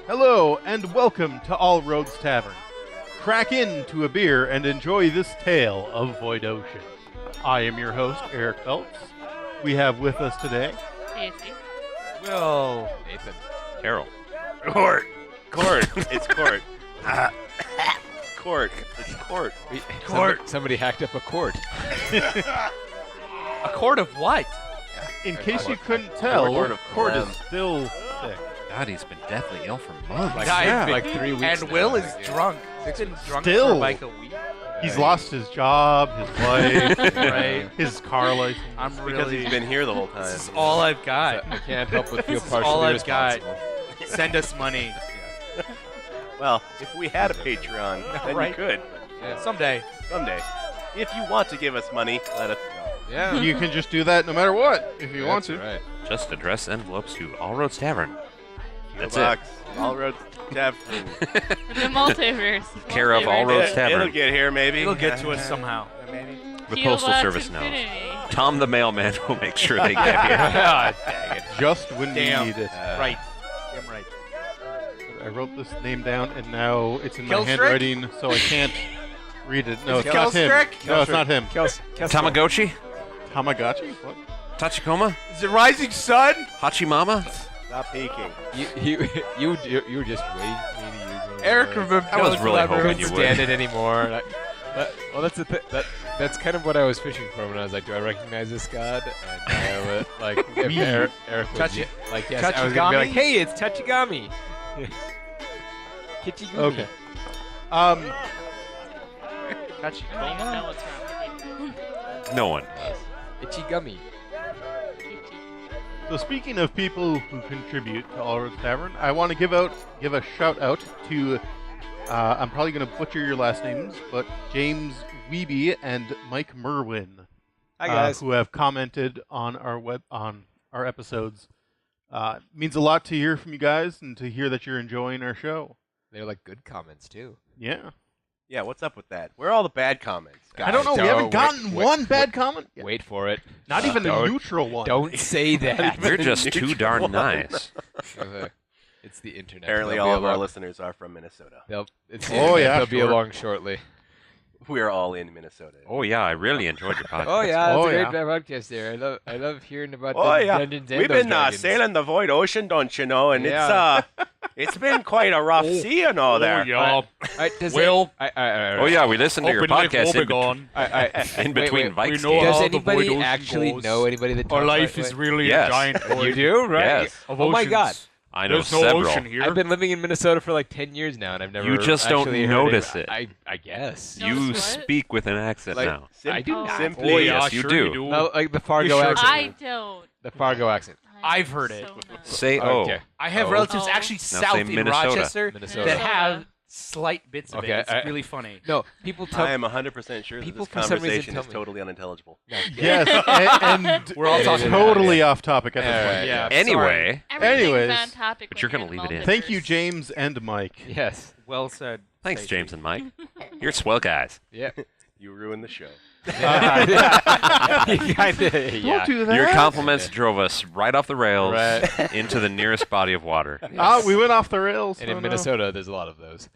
Hello, and welcome to All Roads Tavern. Crack into a beer and enjoy this tale of Void Ocean. I am your host, Eric Phelps. We have with us today... Casey. Will. Nathan. Carol. Court. It's Court. Court. It's Court. Court. Somebody hacked up a court. A court of what? In case you couldn't tell, Court is still sick. God, he's been deathly ill for months. Like 3 weeks. And now, Will is yeah. drunk. He's been drunk Still. for like a week. He's lost his job, his wife, Right. his car license. I'm Because really. he's been here the whole time. This is all I've got. I can't help but feel This is all partially I've got. responsible. Send us money. Well, if we had a Patreon, then Right. you could. Yeah. Someday. Someday. If you want to give us money, let us know. Yeah. You can just do that no matter what, if you want to. Right. Just address envelopes to All Roads Tavern. That's Box. All Roads Tavern. The multiverse. Care of All Roads It'll Tavern. get here, maybe. It'll get to us somehow. Maybe. The Heal Postal us Service knows. infinity. Tom the mailman will make sure they get here. God dang it. Just when Damn. you need it. Right. Damn right. I wrote this name down, and now it's in my Killstrick? handwriting, so I can't read it. No, Is it's it not him. Killstrick? No, it's not him. Tamagotchi? Tamagotchi? What? Tachikoma? Is it Rising Sun? Hachimama? Stop peeking. You were just waiting for me to use it. Eric remember. I was really hoping couldn't you stand would. it anymore. Well, that's the that's kind of what I was fishing for when I was like, do I recognize this god? And I was like, if Eric was Tachi- like, yes, I was gonna be like, hey, it's Tachigami. Kichigumi. Okay. I don't even know what's wrong with you. No one. Ichigami. So speaking of people who contribute to All Roads Tavern, I want to give a shout out to I'm probably going to butcher your last names, but James Weeby and Mike Merwin, Hi guys. who have commented on our episodes. Means a lot to hear from you guys and to hear that you're enjoying our show. They're like good comments too. Yeah. Yeah, what's up with that? Where are all the bad comments? I don't know. We haven't gotten one bad comment. yet. Wait for it. Not even a Don't- neutral one. Don't say that. You're just too darn nice. It's the internet. Apparently, They'll be all of our along- listeners are from Minnesota. It's the Oh, internet. yeah, They'll be sure. along shortly. We are all in Minnesota. Oh, yeah, I really enjoyed your podcast. Oh yeah, it's Oh, a yeah. great podcast there. I love hearing about Oh the yeah, dungeons and we've those been dragons. sailing the void ocean, don't you know? And Yeah. it's been quite a rough sea and all there. Will. Oh, yeah, we listened to your podcast in between bikes. Does anybody actually know anybody that Our talks life that is way? really Yes. a giant void. You do, right? Yes. Of Oh my oceans. God. I know There's no several. ocean here. I've been living in Minnesota for like 10 years now, and I've never. You just don't actually heard notice it. I guess. No. You Notice what? speak with an accent Like- now. I do Oh. not. Simply, Oh, yes, you sure do. You do. No, like the Fargo You sure accent. I don't. The Fargo accent. I've heard it. So not. Say Okay. I have Oh. relatives Oh. actually say south in Minnesota. Rochester Minnesota. that have slight bits of Okay, it. It's I- really funny. No, people tell. I am 100% sure that People this for some reason conversation tell is me. totally unintelligible. No, Yes, and We're all It talking is. totally off topic at this Alright, point. Yeah. Anyway, Everything's Anyways, on topic but when you're gonna in the leave it in. Thank you, multiverse. James and Mike. Yes. Well said. thanks, Stacey. James and Mike. You're swell guys. Yeah. You ruined the show. Kinda, yeah. Don't do that. Your compliments drove us right off the rails Right. into the nearest body of water. Ah, we went off the rails. And Oh, in no. Minnesota, there's a lot of those.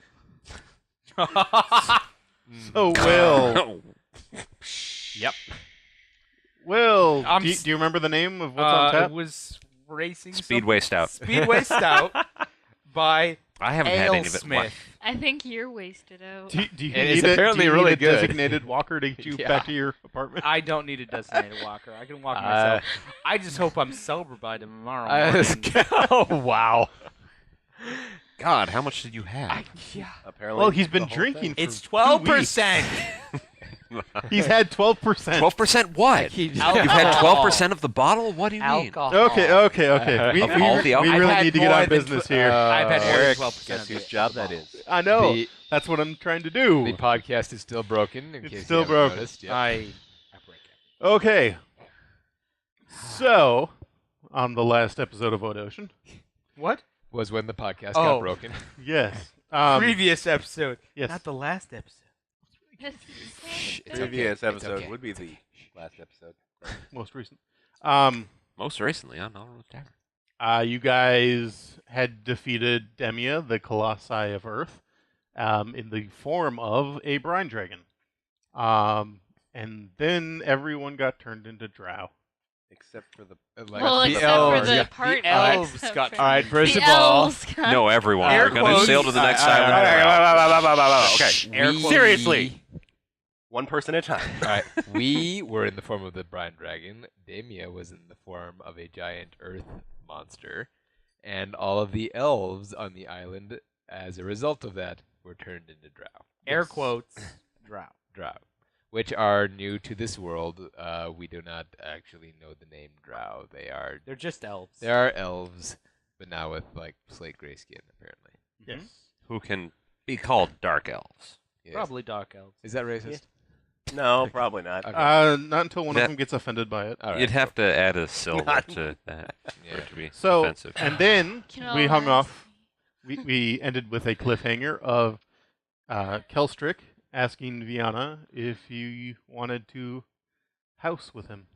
So, Will. Yep. Will, I'm do you, s- do you remember the name of what's on It tap? was racing. Speedway Stout. Speedway Stout by I haven't had any of it. Smith. I think you're wasted out. Do you And need it's a, apparently do you really need a good. designated walker to get you Yeah. back to your apartment? I don't need a designated walker. I can walk myself. I just hope I'm sober by tomorrow morning. Oh, wow. God, how much did you have? Apparently, Well, he's been the whole drinking thing. for It's 12%. 12%. He's had 12%. 12% what? You've had 12% of the bottle? What do you mean? Okay. We, Of we, all we the alcohol? really I've had need to get more on than business here. I've had more than Eric, 12% guess of whose it. job that is? I know. The- That's what I'm trying to do. The podcast is still broken. In It's case still you haven't broken. Noticed. Yep. I break it. Okay. So, on the last episode of Void Ocean, What? Was when the podcast Oh. got broken. yes. Previous episode. Yes. Not the last episode. It's okay. Previous It's episode okay. would be the last episode. Most recent. Most recently on All Roads Tavern. You guys had defeated Demia, the Colossi of Earth, in the form of a brine dragon. And then everyone got turned into drow. Except for the Well, the except elves. for the Yeah, part. the elves except got for- All right, first the of all, elves got- No, everyone. Air We're going to quotes. sail to the next All right, island. Okay, Air quotes. seriously, one person at a time. All right, we were in the form of the brine dragon. Damia was in the form of a giant earth monster, and all of the elves on the island, as a result of that, were turned into drow. Air quotes. Drow, which are new to this world. We do not actually know the name drow. They're just elves. They are elves, but now with like slate gray skin, apparently. Yes. Who can be called dark elves. Yes. Probably dark elves. Is that racist? No, probably not. Okay. Not until one That- of them gets offended by it. All right. You'd have to add a syllable Not- to that for Yeah. it to be So, offensive. and then Can all we hung eyes off. We ended with a cliffhanger of Kelstrick asking Viana if you wanted to house with him.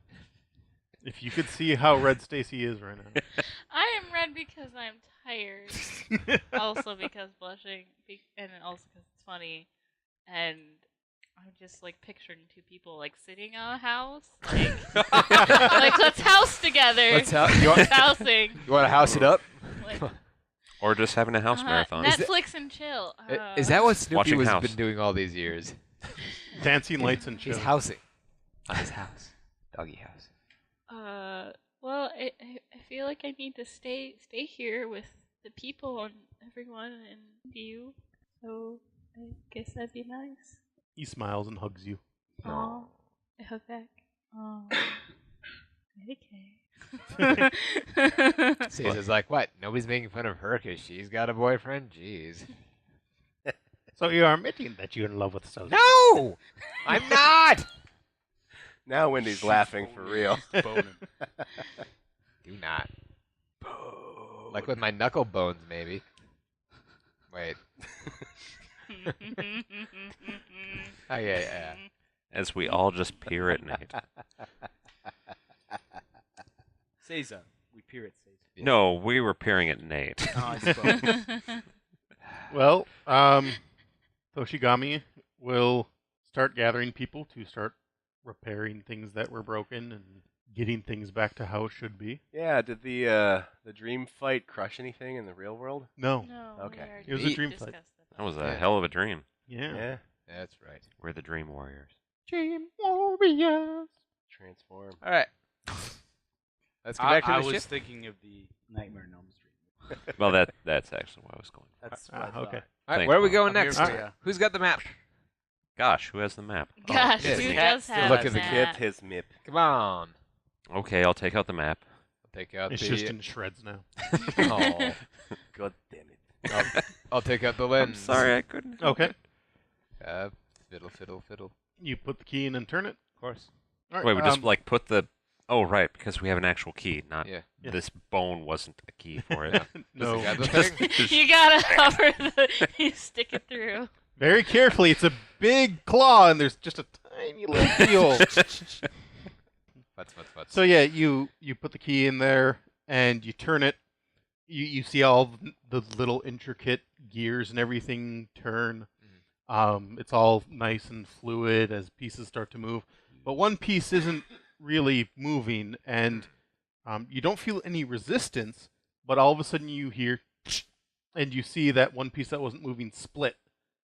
If you could see how red Stacy is right now. I am red because I'm tired. Also because blushing, and also because it's funny. And I'm just like picturing two people like sitting on a house, like let's house together. Let's you want, housing. you want to house it up? Like, Or just having a house marathon. Netflix and chill. Is that what Snoopy Watching has House. been doing all these years? Dancing lights and He's shows. housing on his house, doggy house. Well, I feel like I need to stay here with the people and everyone and you. So I guess that'd be nice. He smiles and hugs you. Oh, I hug back. Oh, okay. Caesar's like, what? Nobody's making fun of her because she's got a boyfriend? Jeez. So you are admitting that you're in love with Sully? No! I'm not! Now Wendy's laughing for real. Boning. Do not. Like with my knuckle bones, maybe. Wait. Oh, yeah. As we all just peer at Nate. Caesar. We peer at Caesar. No, we were peering at Nate. Oh, I suppose. Well, Toshigami will start gathering people to start repairing things that were broken and getting things back to how it should be. Yeah, did the dream fight crush anything in the real world? No. No. Okay. we already It was a dream discussed fight. it. That was a Yeah. hell of a dream. Yeah. That's right. We're the dream warriors. Dream Warriors. Transform. All right. Let's get back to I the was ship. thinking of the Nightmare on Elm Street. Well, that's actually what I was going for. That's what I thought. Okay. All right, Thanks, where are we Mom. going I'm here next? for ya. Who's got the map? Gosh, who has the map? Gosh, yes. who Cat does still have look at the that? Get his mip. Come on. Okay, I'll take out the map. I'll take out It's the. just in shreds now. Oh. God damn it. I'll take out the I'm lens. sorry, I couldn't. Okay. Fiddle, fiddle, fiddle. You put the key in and turn it. Of course. All right. Wait, we just like put the. Oh, right, because we have an actual key, not Yeah. Yeah. this bone wasn't a key for it. no. Got the Just- thing? just- You gotta cover the. You stick it through. Very carefully. It's a big claw, and there's just a tiny little keyhole. What's. So yeah, you put the key in there and you turn it. You see all the little intricate gears and everything turn. It's all nice and fluid as pieces start to move. But one piece isn't really moving, and you don't feel any resistance. But all of a sudden you hear, and you see that one piece that wasn't moving split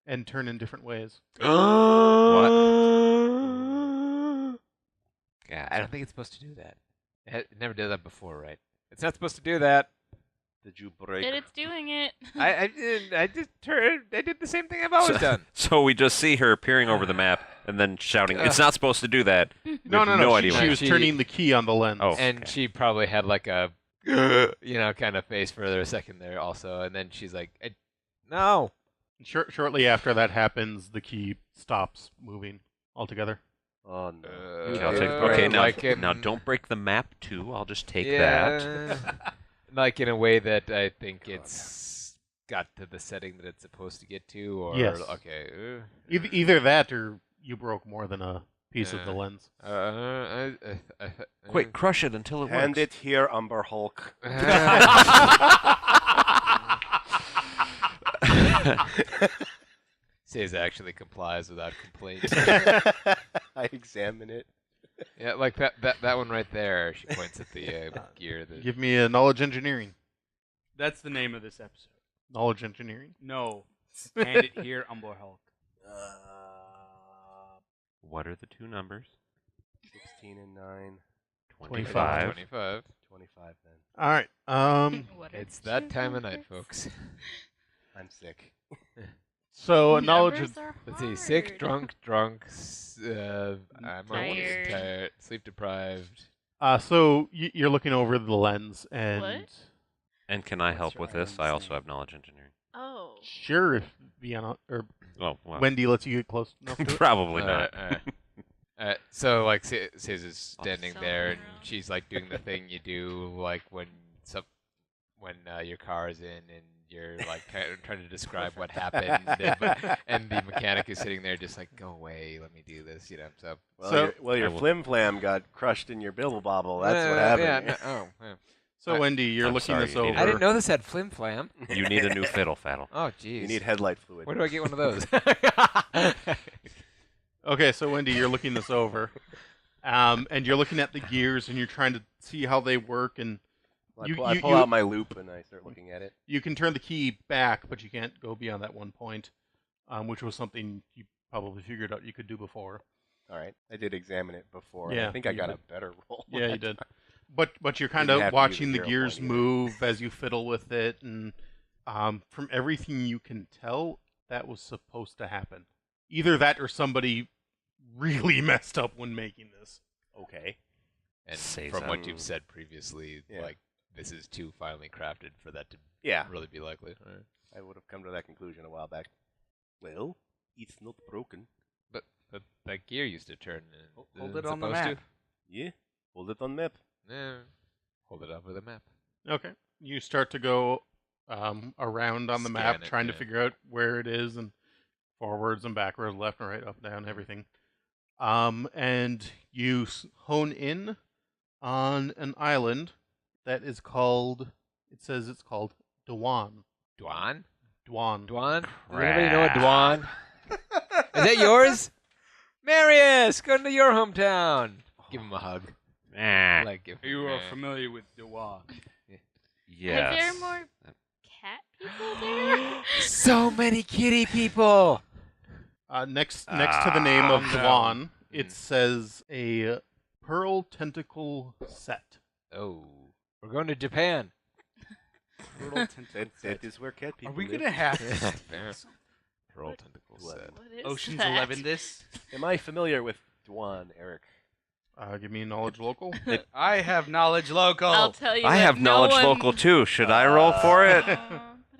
and turn in different ways. Yeah, I don't think it's supposed to do that. It never did that before, right? It's not supposed to do that. Did you break? But it's doing it. I did the same thing I've always done. So we just see her peering over the map and then shouting, "It's not supposed to do that." We No. have no She, idea. she was She- turning the key on the lens. Oh. And okay. she probably had like a, kind of face for a second there also. And then she's like, no. Shortly after that happens, the key stops moving altogether. Oh no. Okay, I'll take, Uh, okay, like now in- don't break the map too. I'll just take that. Yeah. Like in a way that I think it's got to the setting that it's supposed to get to, or Yes. okay. Either that or you broke more than a piece of the lens. Quick, crush it until it Hand works. it here, Umber Hulk. Says actually complies without complaint. I examine it. Yeah, like that one right there. She points at the gear. That Give me a knowledge engineering. That's the name of this episode. Knowledge engineering. No. Hand it here, Umber Hulk. What are the two numbers? 16 and 9. 25. 25. 25 then. All right. What are It's the that two time of night, numbers? folks. I'm sick. So knowledge. Numbers are Let's see. Sick, hard. drunk, I'm Tired. tired, sleep deprived. So you're looking over the lens, and What? And can I help your with this? island I also saying? have knowledge engineering. Oh. sure, if Vienna or Oh, well, Wendy lets you get close enough to it. probably not. So like, Sis is standing Self there, and around. she's like doing the thing you do, like when your car is in, and you're like trying to describe what happened, and the mechanic is sitting there just like, go away, let me do this, So. Your I will- flim flam got crushed in your bibble bobble. That's what happened. Yeah, yeah. So Wendy, you're I'm looking sorry, this you need over. I didn't know this had flim flam. You need a new fiddle faddle. Oh, jeez. You need headlight fluid. Where do I get one of those? Okay, so Wendy, you're looking this over, and you're looking at the gears, and you're trying to see how they work, and Well, you- I you- pull you- out my loop and I start looking at it. you can turn the key back, but you can't go beyond that one point, which was something you probably figured out you could do before. All right. I did examine it before. Yeah, I think I you got did. a better roll. Yeah, you did. But you're kind Didn't have of to use watching a the 0 gears point either. move as you fiddle with it, and from everything you can tell, that was supposed to happen. Either that or somebody really messed up when making this. Okay. And Say from what so. you've said previously, Yeah. like, this is too finely crafted for that to Yeah. really be likely. Right. I would have come to that conclusion a while back. Well, it's not broken. But that gear used to turn. Hold isn't it on the supposed map. Yeah. Hold it on map. To? Hold it up with a map. Okay. You start to go around on the map, Scan it, trying to yeah. figure out where it is, and forwards and backwards, left and right, up, down, everything. And you hone in on an island that is called. It says it's called Dwan. Dwan? Dwan. Dwan? Does anybody know a Dwan? Is that yours? Marius, going to your hometown. Give him a hug. Ah, Like, give You him are a- familiar with Dewan. yes. Are there more cat people there? So many kitty people. Next to the name of no. Dwan, it Mm. says a pearl tentacle set. Oh, we're going to Japan. That is where cat Are people we live. gonna have Pearl What- tentacle What? set. What is Ocean's that? 11 this? Am I familiar with Dwan, Eric? Give me a knowledge local. I have knowledge local. I'll tell you. I what, have no knowledge one... local too. Should I roll for it? But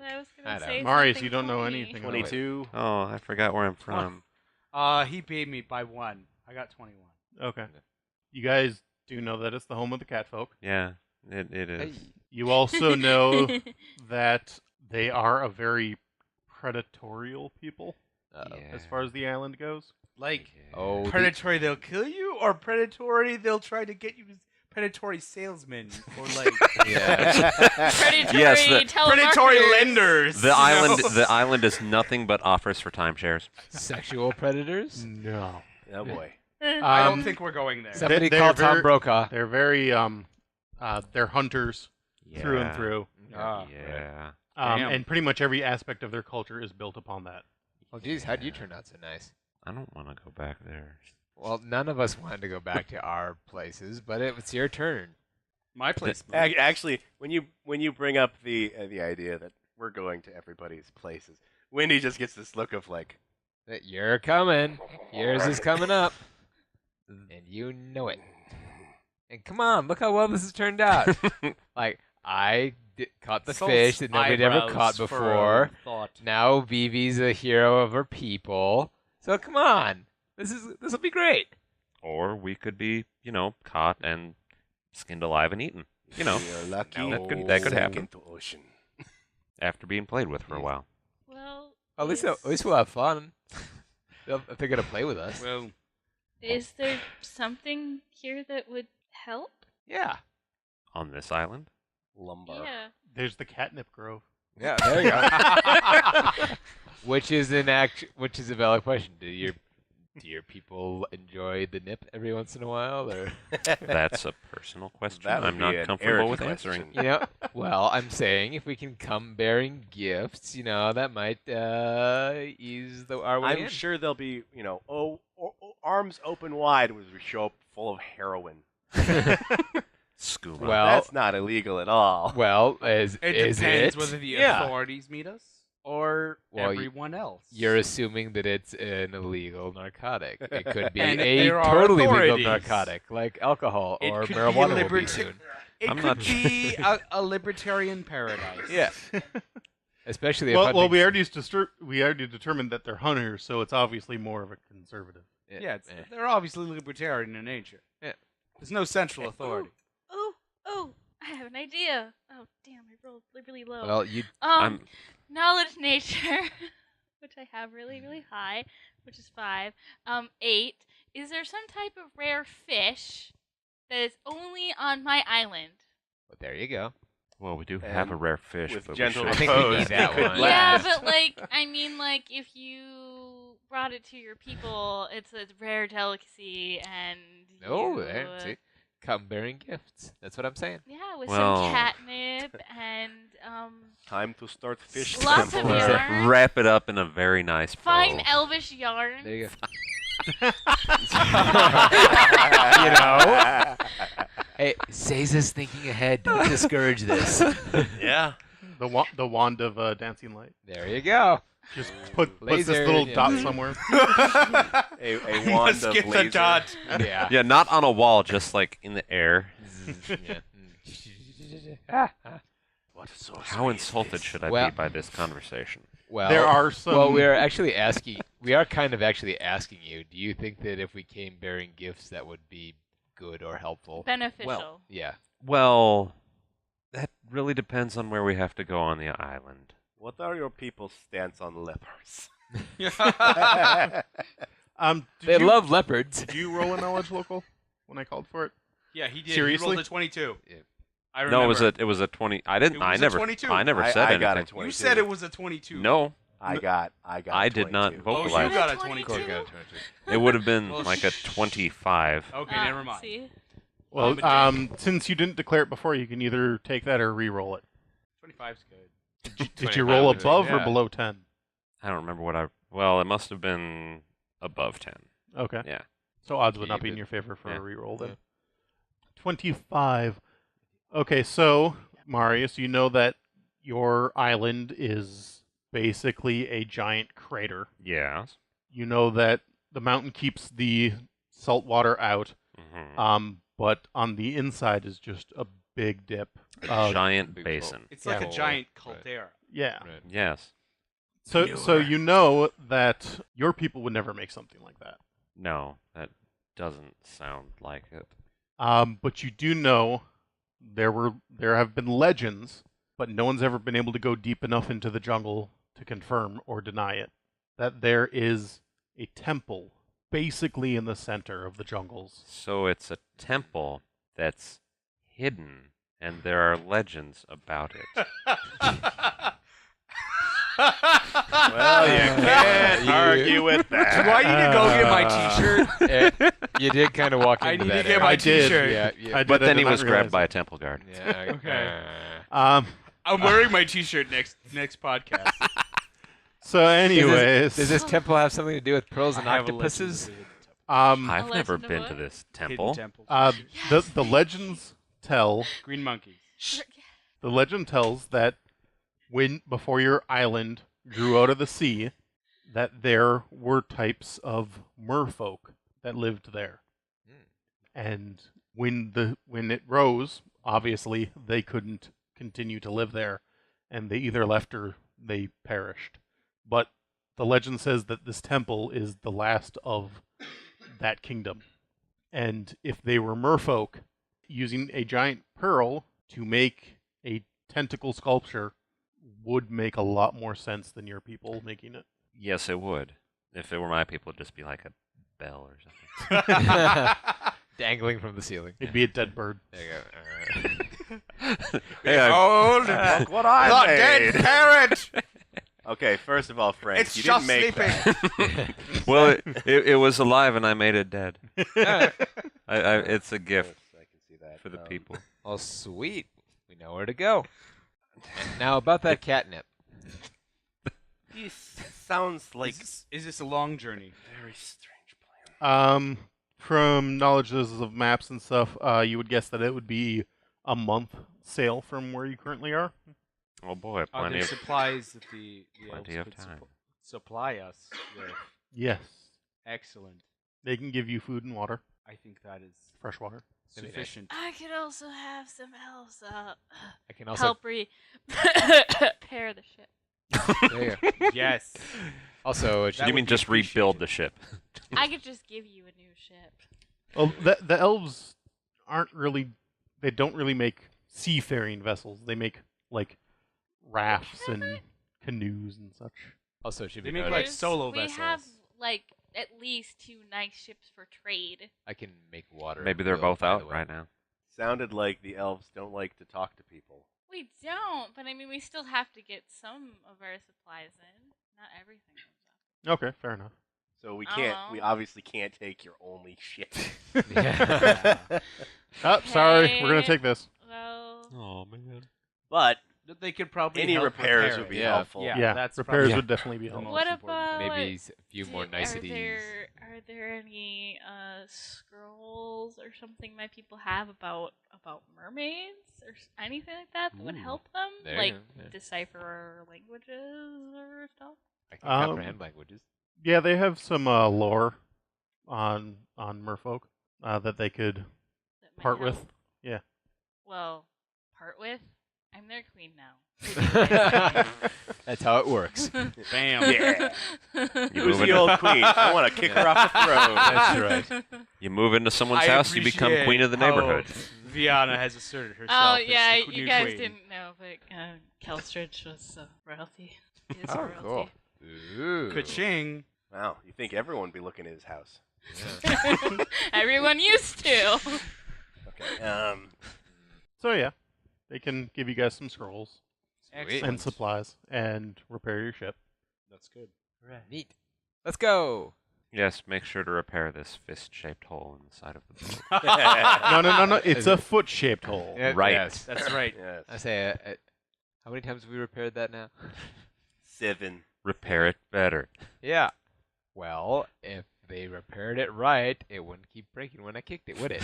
I was I gonna don't say know. Marius, something you don't know funny. anything. 22. Oh, I forgot where I'm from. He beat me by 1. I got 21. Okay. You guys do know that it's the home of the catfolk. Yeah, it is. You also know that they are a very predatorial people Uh-oh. Yeah. as far as the island goes. Like, Yeah. Oh, predatory, they'll kill you, or predatory, they'll try to get you as predatory salesmen, or like yeah. Predatory Yes, the- predatory telemarketers. lenders. The you island, know? the island is nothing but offers for timeshares. Sexual predators? No. Oh boy. I don't think we're going there. Somebody they're call Tom very- Brokaw. They're very they're hunters through and through. Ah, Yeah. Damn. And pretty much every aspect of their culture is built upon that. Oh, geez, how'd you turn out so nice? I don't want to go back there. Well, none of us wanted to go back to our places, but it's your turn. My place. Actually, when you bring up the idea that we're going to everybody's places, Wendy just gets this look of like, That you're coming. Yours is coming up. And you know it. And come on, look how well this has turned out. Like, I caught the fish that nobody ever caught before. Now Vivi's a hero of her people. So come on. This will be great. Or we could be, caught and skinned alive and eaten. you're lucky. No. That could happen Second ocean. after being played with for a while. Well, At least we'll have fun. If they're gonna play with us. Well, is there something here that would help? Yeah. On this island? Lumbar. Yeah. There's the catnip grove. Yeah, there you go. Which is a valid question. Do your people enjoy the nip every once in a while, or? That's a personal question. That would I'm be not an comfortable Eric with question. answering. Well, I'm saying if we can come bearing gifts, that might ease our way in. I'm sure there'll be, arms open wide as we show up full of heroin. Scuba. Well, That's not illegal at all. well, It is depends it? whether the Yeah. authorities meet us or everyone else. You're assuming that it's an illegal narcotic. It could be And a there are totally legal authorities. narcotic, like alcohol It or could be a marijuana will be soon. It I'm could not be a libertarian paradise. Yeah. Especially if Well, hunting- we already determined that they're hunters, so it's obviously more of a conservative. Yeah, Eh. they're obviously libertarian in nature. Yeah. There's no central authority. Oh, I have an idea. Oh, damn, I rolled really low. Well, you I'm Knowledge nature, which I have really, really high, which is 5. 8. Is there some type of rare fish that is only on my island? well, there you go. well, we do have a And rare fish, with but gentle we I should. think we repose, need that it could one. Yeah, last. but if you brought it to your people, it's a rare delicacy, and No, you, there, see, come bearing gifts. That's what I'm saying. yeah, with Well- some catnip and Time to start fish. Lots of temple. yarn. Wrap it up in a very nice fine bow. elvish yarn. There you go. Hey, Seiza's thinking ahead. Don't discourage this. Yeah. The wand of dancing light. There you go. Just puts this Laser, little yeah. dot somewhere. a wand Must of get laser. the dot. Yeah. Yeah, not on a wall, just like in the air. Yeah. What so How insulted should I Well- be by this conversation? Well, There are some. Well, we are kind of actually asking you. Do you think that if we came bearing gifts, that would be good or helpful? Beneficial. Yeah. Well, that really depends on where we have to go on the island. What are your people's stance on lepers? They you, love leopards. Did you roll a knowledge local when I called for it? Yeah, he did. Seriously? He rolled a 22. Yeah. I remember. No, it was a 20. I didn't. It I was a never. 22. I never I said anything. got a 22. You said it was a 22. No, I got. I did not 22. vote. Oh, Vocalize. you got a 22? 22. it would have been Well, like a 25. Okay, Ah, never mind. See? Well, but- since you didn't declare it before, you can either take that or re-roll it. 25's good. Did you roll 25 is- above or yeah. below 10? I don't remember what I. Well, it must have been above 10. Okay. Yeah. So odds would not Keep be in it. your favor for Yeah. a re-roll then. Yeah. 25. Okay, so Marius, you know that your island is basically a giant crater. Yes. You know that the mountain keeps the salt water out, but on the inside is just a big dip. A giant big basin. It's like Yeah. a giant Right. caldera. Yeah. Right. Yes. So you know that your people would never make something like that. No, that doesn't sound like it. But you do know there have been legends, but no one's ever been able to go deep enough into the jungle to confirm or deny it, that there is a temple basically in the center of the jungles. So it's a temple that's hidden, and there are legends about it. Well, you can't you- argue with that. Do I need to go get my T-shirt? You did kind of walk I into need to that get area. my I did. T-shirt. Yeah, yeah. I But did- I then did he not was realize grabbed by it. a temple guard. Yeah, Okay. Um, I'm wearing my T-shirt next podcast. so anyways, Does this temple have something to do with pearls and I have a octopuses? legend I've A never legend of been what? to this of hidden temple. temples. the legends tell Green monkeys. the legend tells that before your island grew out of the sea, that there were types of merfolk that lived there. And when it rose, obviously they couldn't continue to live there, and they either left or they perished. But the legend says that this temple is the last of that kingdom. And if they were merfolk, using a giant pearl to make a tentacle sculpture would make a lot more sense than your people making it. Yes, it would. If it were my people, it'd just be like a bell or something. Dangling from the ceiling. It'd be a dead bird. There you go. Hey, Behold, Look what I the dead made. parrot. Okay, first of all, Frank, It's you just didn't make sleeping. that. well, it was alive and I made it dead. It's a gift Yes, I can see that. for the people. Oh, sweet. We know where to go. And now about that catnip. This sounds like Is this a long journey? very strange plan. From knowledges of maps and stuff, you would guess that it would be a month sail from where you currently are. Oh boy, Are plenty there of supplies that the plenty elves of could time. supply us with? Yes, Excellent. they can give you food and water, I think that is fresh water. sufficient. I could also have some elves I can also. help repair the ship. There you go. Yes. Also, That you would mean be just rebuild appreciated. the ship? I could just give you a new ship. Well, the elves aren't really. They don't really make seafaring vessels. They make like rafts and canoes and such. also, it should They be make, noted, like, solo we vessels. have like at least 2 nice ships for trade. I can make water. Maybe they're go, both by the out way. right now. Sounded like the elves don't like to talk to people. We don't, but I mean, we still have to get some of our supplies in. Not everything comes up. Okay, fair enough. So we I can't. don't We know. obviously can't take your only ship. Yeah. Oh, sorry, we're gonna Okay. take this. Well, Oh man. But They could probably any help repairs repair would be it. Yeah. helpful. Yeah. that's repairs probably- would definitely be the helpful. most what important. about Maybe a few more niceties. Are there any scrolls or something my people have about mermaids or anything like that that would Ooh, help them, there like you go, yeah. decipher languages or stuff? I can comprehend languages. Yeah, they have some lore on merfolk that they could That might part help? with. Yeah. Well, part with? I'm their queen now. That's how it works. Bam. Yeah. You Who's move the into- old queen? I want to kick her off the throne. That's right. You move into someone's I house, you become appreciate queen of the how neighborhood. Viana has asserted herself. Oh as yeah, the you new guys queen. didn't know, but Kelstridge was royalty. Is Oh, royalty. cool. Ooh. Ka-ching. Wow, you think everyone would be looking at his house? Everyone used to. Okay. So yeah, they can give you guys some scrolls Excellent. and supplies and repair your ship. That's good. Neat. Let's go. Yes, make sure to repair this fist-shaped hole in the side of the boat. No. It's a foot-shaped hole. Yeah, Right. yes. That's right. Yes. I say, how many times have we repaired that now? 7. Repair it better. Yeah. Well, if they repaired it right, it wouldn't keep breaking when I kicked it, would it?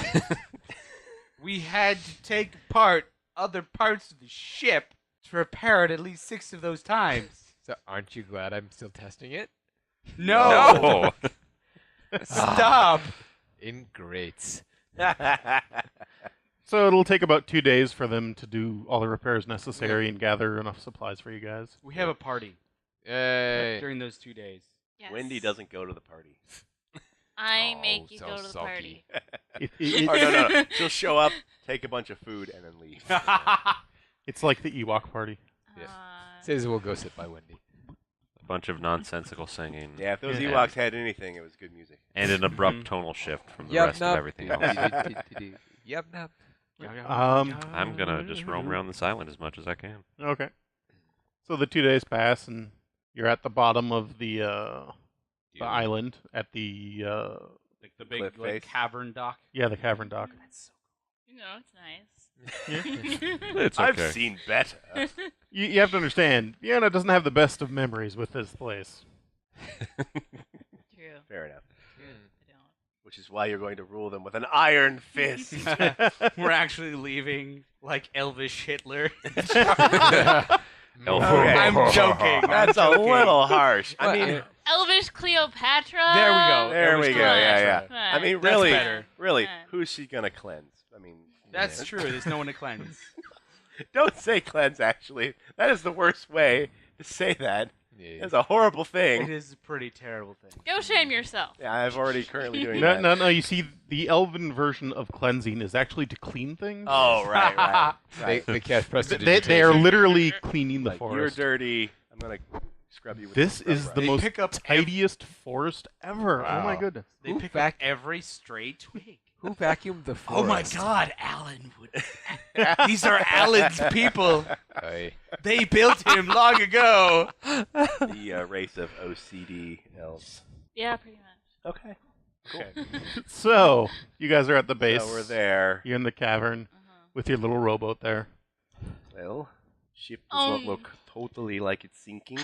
We had to take apart other parts of the ship to repair it at least 6 of those times. So aren't you glad I'm still testing it? No! No. Stop! Ingrates. So it'll take about 2 days for them to do all the repairs necessary and gather enough supplies for you guys. We have a party Yay. during those 2 days. Yes. Wendy doesn't go to the party. I Oh, make you so go to the sulky. party. It- Oh, no. She'll show up, take a bunch of food, and then leave. it's like the Ewok party. Yeah. Uh, Says we'll go sit by Wendy. A bunch of nonsensical singing. Yeah, if those Yeah. Ewoks had anything, it was good music. And an abrupt tonal shift from the rest of everything else. Yep, nope. I'm gonna just roam around this island as much as I can. Okay. So the 2 days pass, and you're at the bottom of the island at the Like the big Cliff like, face. cavern dock. the cavern dock. you know, it's nice. It's okay. I've seen better. You have to understand, Vienna doesn't have the best of memories with this place. True. Fair enough. I don't. Which is why you're going to rule them with an iron fist. We're actually leaving like Elvish Hitler. Elf. Okay. I'm joking. That's a little harsh. I What? mean, Elvish Cleopatra. There we go. there Elvish we go. Yeah, Cleopatra. yeah. I mean, That's really, better. really, Yeah. who's she gonna cleanse? I mean, That's true. There's no one to cleanse. don't say cleanse. Actually, that is the worst way to say that. It's a horrible It thing. is a pretty terrible thing. Go shame yourself. Yeah, I've already currently doing No, that. no, no. You see, the elven version of cleansing is actually to clean things. Oh, right. They catch They are literally cleaning the Like, you're forest. dirty. I'm gonna scrub you with This scrub is brush. the They most pick up tidiest forest ever. Oh my Wow. goodness. They Ooh, pick fact- up every stray twig. Who vacuumed the forest? Oh my God, Alan would. These are Alan's people. Aye. They built him long ago. The race of OCD elves. Yeah, pretty much. Okay. So, you guys are at the base. So we're there. You're in the cavern with your little rowboat there. Well, ship does not look totally like it's sinking.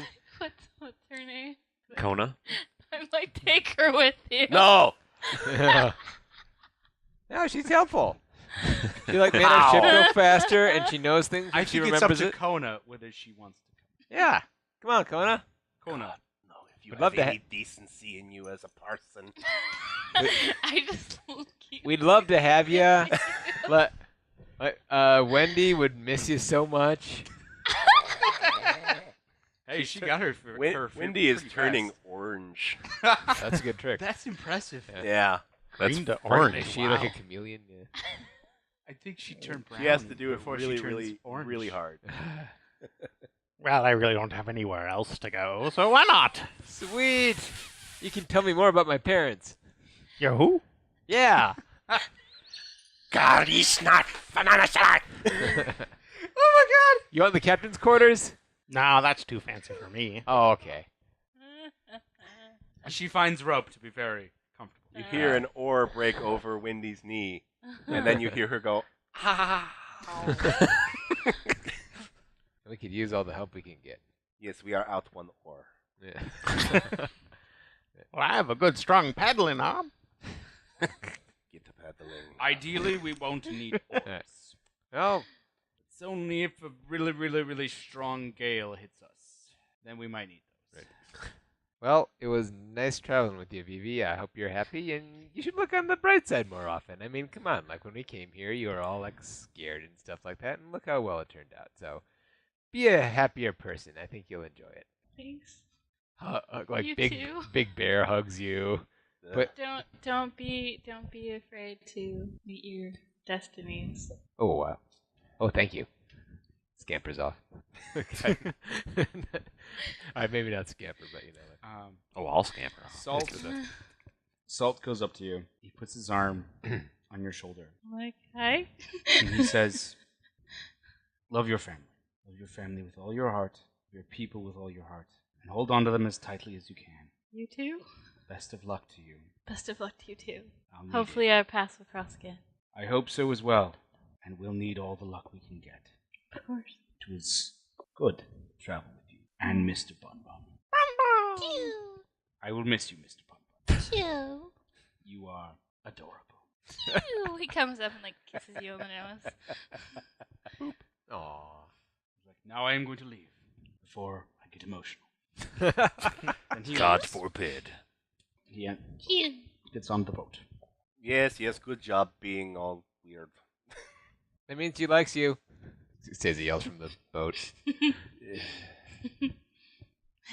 What's her name? Kona? I'm like, take her with you. No! No, she's helpful. She like made our ship go faster, and she knows things. I And she think it's up remembers to it. Kona whether she wants to Yeah, come on, Kona. come. Kona. No, if you We'd have love to any decency in you as a person. I just look cute. We'd love to have you. Wendy would miss you so much. Hey, she got her. Wendy is pretty turning fast. orange. That's a good trick. That's impressive. Yeah. That's Green to frightening. orange. Is she like a chameleon? Yeah. I think she turned brown. She has to do it before really, she turns really, orange. really hard. Well, I really don't have anywhere else to go, so why not? Sweet. You can tell me more about my parents. You're who? Yeah. God, he's not banana salad. Oh my God. You want the captain's quarters? No, that's too fancy for me. Oh, okay. She finds rope to be very comfortable. You hear an oar break over Wendy's knee, and then you hear her go, We could use all the help we can get. yes, we are out one oar. Yeah. Well, I have a good strong paddling arm. Get to paddling. Ideally, we won't need oars. Oh, It's only if a really, really, really strong gale hits us. Then we might need those. well, it was nice traveling with you, Vivi. I hope you're happy, and you should look on the bright side more often. I mean, come on. Like, when we came here, you were all, like, scared and stuff like that, and look how well it turned out. So, be a happier person. I think you'll enjoy it. Thanks. Like, You big too. big bear hugs you. But Don't be afraid to meet your destinies. oh wow. Oh, thank you. Scampers off. Okay. Maybe not scamper, but you know. Oh, I'll scamper. Salt goes up to you. He puts his arm on your shoulder. I'm like, hi. And he says, love your family. Love your family with all your heart. Your people with all your heart. And hold on to them as tightly as you can. You too. Best of luck to you. Best of luck to you too. I'll need Hopefully, our paths will cross again. it. I hope so as well. And we'll need all the luck we can get. Of course. It was good to travel with you. And Mr. Bun Bun. I will miss you, Mr. Bun Bun. Cute. You are adorable. Cute. He comes up and like kisses you on the nose. Aw. He's like, now I am going to leave before I get emotional. And he God forbid. he Cute. gets on the boat. Yes, good job being all weird. That means she likes you. Says he yells from the boat.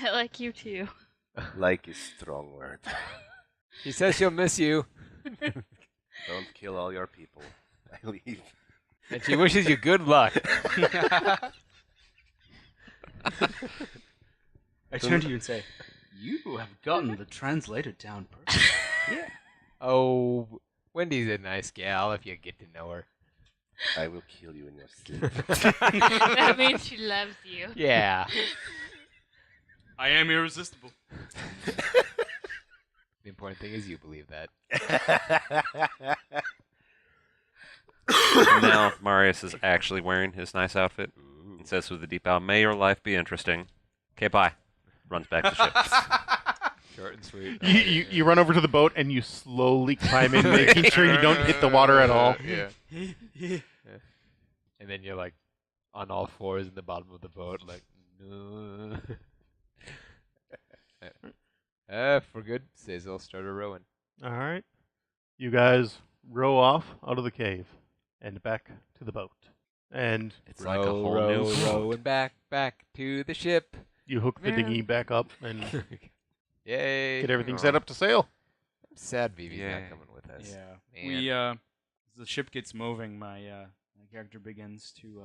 I like you too. Like is strong word. She says she'll miss you. Don't kill all your people. I leave. And she wishes you good luck. I turn to you and say, you have gotten the translator down perfect. Yeah. Oh, Wendy's a nice gal if you get to know her. I will kill you in your sleep. That means she loves you. Yeah. I am irresistible. The important thing is you believe that. And now Marius is actually wearing his nice outfit. He says with a deep bow, "May your life be interesting." Okay, bye. Runs back to ship. Short and sweet. You run over to the boat and you slowly climb in, making sure you don't hit the water at all. Yeah. And then you're like on all fours in the bottom of the boat, like, no. For good, Cecil started rowing. All right. You guys row off out of the cave and back to the boat. And It's like a whole new row, and back to the ship. you hook the dinghy back up and Yay! get everything set up to sail. I'm sad Vivi's Yay. not coming with us. Yeah. Man. We as the ship gets moving, my character begins to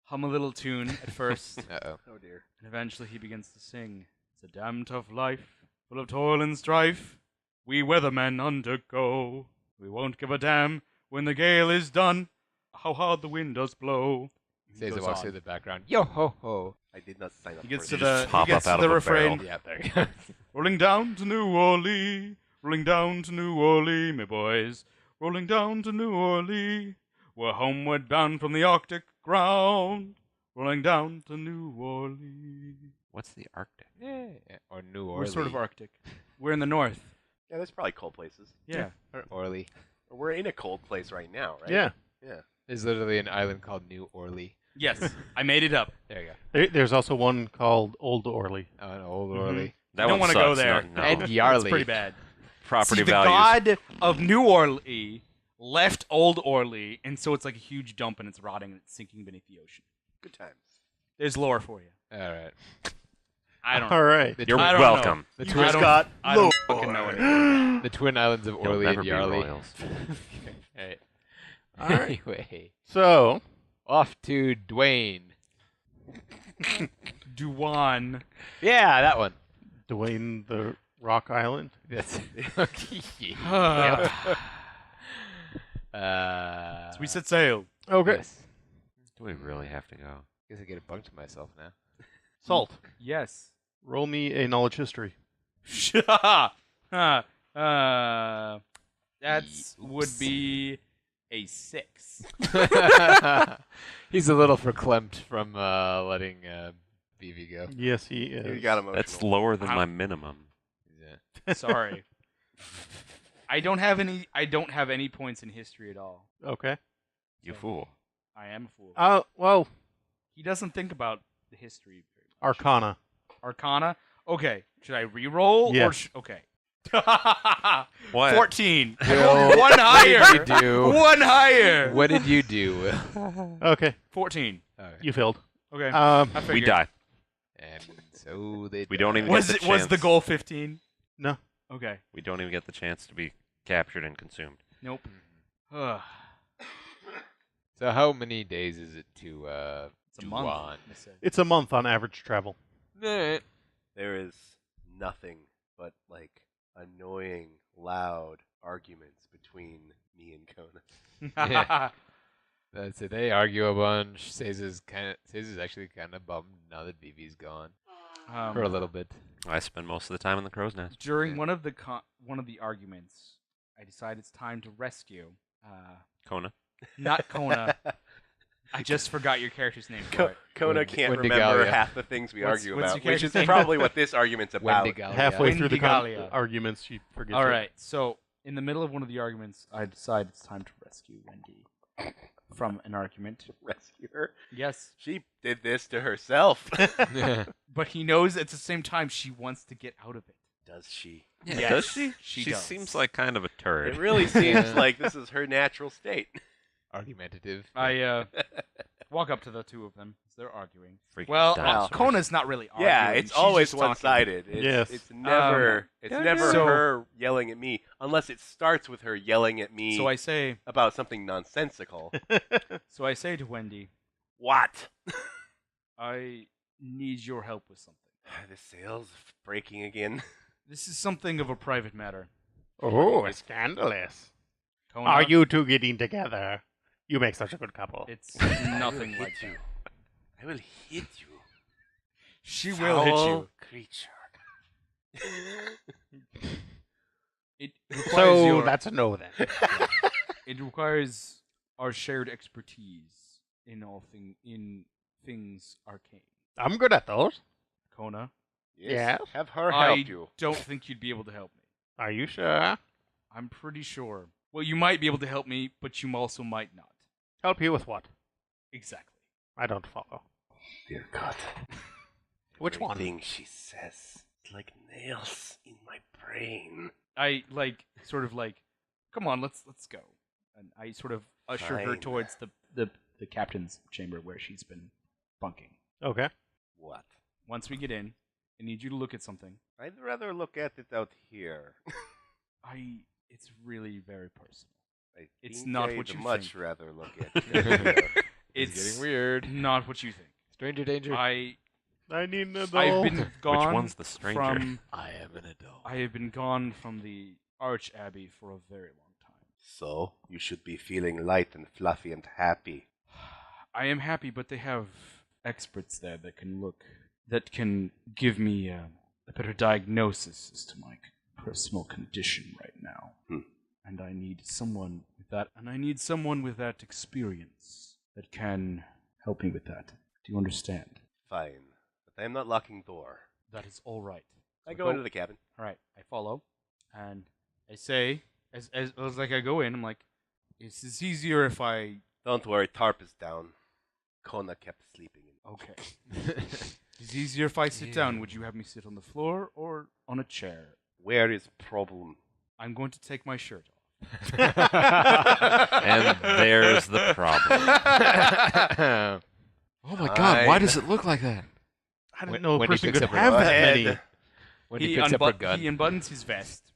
hum a little tune at first, Uh-oh. Oh dear. and eventually he begins to sing. It's a damn tough life, full of toil and strife. We weathermen undergo. We won't give a damn when the gale is done. How hard the wind does blow. Says Goes it walks on. through the background. Yo ho ho. I did not sign up He gets for to this. the pop he gets up out to of the a refrain. barrel. Yeah, there you go. Rolling down to New Orleans, rolling down to New Orleans, me boys. Rolling down to New Orleans, we're homeward bound from the Arctic ground. Rolling down to New Orleans. What's the Arctic? Yeah. Or New We're Orleans. sort of Arctic. We're in the north. Yeah, there's probably cold places. Yeah. Or Orly. We're in a cold place right now, right? Yeah. Yeah. There's literally an island called New Orly. Yes, I made it up. There you go. There's also one called Old Orly. Oh, an old Mhm. Orly. That You don't one wanna go sucks. there. No. And That's Yarly. pretty bad. Property See, the values. god of New Orleans left Old Orleans, and so it's like a huge dump, and it's rotting, and it's sinking beneath the ocean. Good times. There's lore for you. All right. I don't All right. The You're I don't welcome. The know. twin, I don't, Scott I don't fucking know anything. the twin islands of You'll Orly never and be Yarly. royals. Right. All right. Anyway, So, off to Dwayne. Duan. Yeah, that one. Dwayne the Rock Island. That's So we set sail. Okay. Yes. Do we really have to go? Guess I get a bunk to myself now. Salt. Yes. Roll me a knowledge history. That's would be a 6. He's a little verklempt from letting BB go. Yes, he is. You got emotional. That's lower than How- my minimum. Yeah. Sorry. I don't have any points in history at all. Okay. You fool. I am a fool. Well, He doesn't think about the history very much. Arcana. Arcana. Okay. Should I re-roll? Yes. Or okay. What? 14. I Will, rolled one What higher. did you do? One higher. What did you do? Okay. 14. Okay. You failed. Okay. Um, I We figured. die. And so they. We don't died. even Was get it the was the chance. goal 15? no. Okay. We don't even get the chance to be captured and consumed. Nope. Ugh. So how many days is it to It's a month. Duan? they said. It's a month on average travel. Alright. There is nothing but like annoying, loud arguments between me and Kona. Yeah. That's it. They argue a bunch. Says actually kind of bummed now that BB's gone for a little bit. I spend most of the time in the crow's nest. During Yeah. one of the arguments, I decide it's time to rescue. Kona. Not Kona. I just forgot your character's name for it. Kona Wendy- can't Wendy remember Gallia. half the things we What's- argue what's about, your which is character's name? probably what this argument's about. Wendy Gallia. Halfway through the Wendy Gallia. arguments, she forgets. All it. right. So in the middle of one of the arguments, I decide it's time to rescue Wendy from an argument. Rescue her. Yes, She did this to herself. but he knows at the same time she wants to get out of it. Does she? Yes, Does she? she She does. seems like kind of a turd. It really seems Yeah. like this is her natural state. Argumentative. I walk up to the two of them as they're arguing. Freaking Well, dinosaurs. Kona's not really arguing. Yeah, it's she's always just talking. one-sided. It's, Yes. it's never So- her yelling at me, unless it starts with her yelling at me So I say, about something nonsensical. to Wendy, What? I need your help with something. The sail's breaking again. This is something of a private matter. Oh, scandalous. Kona, Are you two getting together? You make such a good couple. It's nothing Hit like you. that. I will hit you. She will hit Foul you. creature. It requires So your, that's a no then. it requires our shared expertise in things arcane. I'm good at those. Kona, Yes. Have her I help you. don't think you'd be able to help me. Are you sure? I'm pretty sure. Well, you might be able to help me, but you also might not. Help you with what? Exactly. I don't follow. Dear God. Which one? Everything she says is like nails in my brain. I sort of come on, let's go. And I sort of usher her Fine. towards the captain's chamber where she's been bunking. Okay. What? Once we get in, I need you to look at something. I'd rather look at it out here. It's really very personal. I It's think not I'd what you much think. rather look at it here. It's It's getting weird. not what you think. Stranger danger. I I need an adult. I've been gone Which one's the stranger? from I am an adult. I have been gone from the Arch Abbey for a very long time. So, you should be feeling light and fluffy and happy. I am happy, but they have experts there that can give me a better diagnosis as to my personal condition right now. And I need someone with that experience that can help me with that. Do you understand? Fine. But I am not locking door. That is all right. I go into the cabin. All right, I follow, and I say, as like I go in, I'm like, it's easier if I. Don't worry, tarp is down. Kona kept sleeping in. Okay. It's easier if I sit down. Would you have me sit on the floor or on a chair? Where is problem? I'm going to take my shirt off. And there's the problem. Oh my god, why does it look like that? I didn't know a Wendy person picks could up her have that head. many. When he picks up her gun. He unbuttons his vest,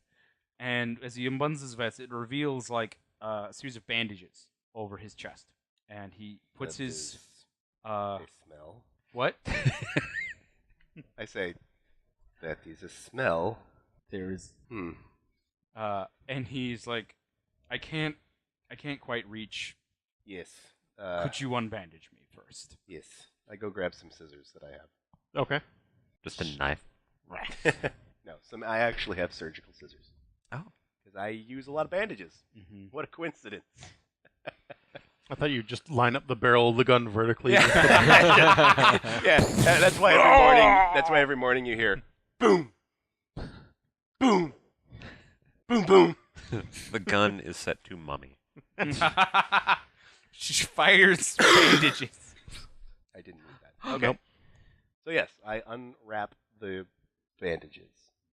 and as he unbuttons his vest, it reveals like a series of bandages over his chest, and he puts his They smell. what? I say, that is a smell. There is Hmm. and he's like, I can't quite reach. Yes. Could you unbandage me first? Yes. I go grab some scissors that I have. Okay. Just a knife. No, I actually have surgical scissors. Oh. Because I use a lot of bandages. Mm-hmm. What a coincidence. I thought you'd just line up the barrel of the gun vertically. Yeah, that's why every morning. That's why every morning you hear, boom, boom, boom, boom. The gun is set to mummy. She fires bandages. I didn't need that. Okay. Nope. So yes, I unwrap the bandages.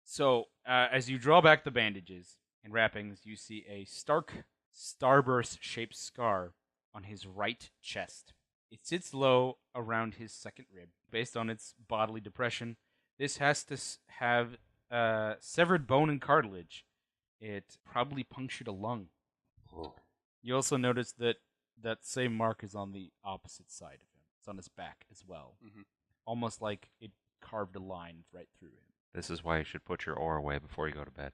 So, as you draw back the bandages and wrappings, you see a stark starburst-shaped scar on his right chest. It sits low around his second rib. Based on its bodily depression, this has to have severed bone and cartilage. It probably punctured a lung. Oh. You also notice that that same mark is on the opposite side of him. It's on his back as well. Mhm. Almost like it carved a line right through him. This is why you should put your ore away before you go to bed.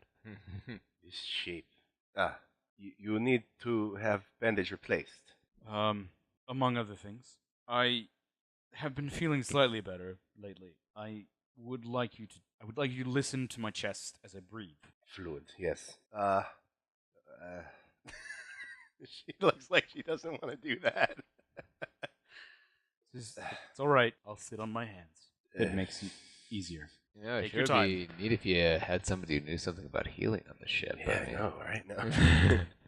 This shape. You need to have bandage replaced. Among other things, I have been feeling slightly better lately. I would like you to listen to my chest as I breathe. Fluid, yes. She looks like she doesn't want to do that. It's all right. I'll sit on my hands. It makes it easier. Yeah, it Take sure your would time. be neat if you had somebody who knew something about healing on the ship. Yeah, I know, right?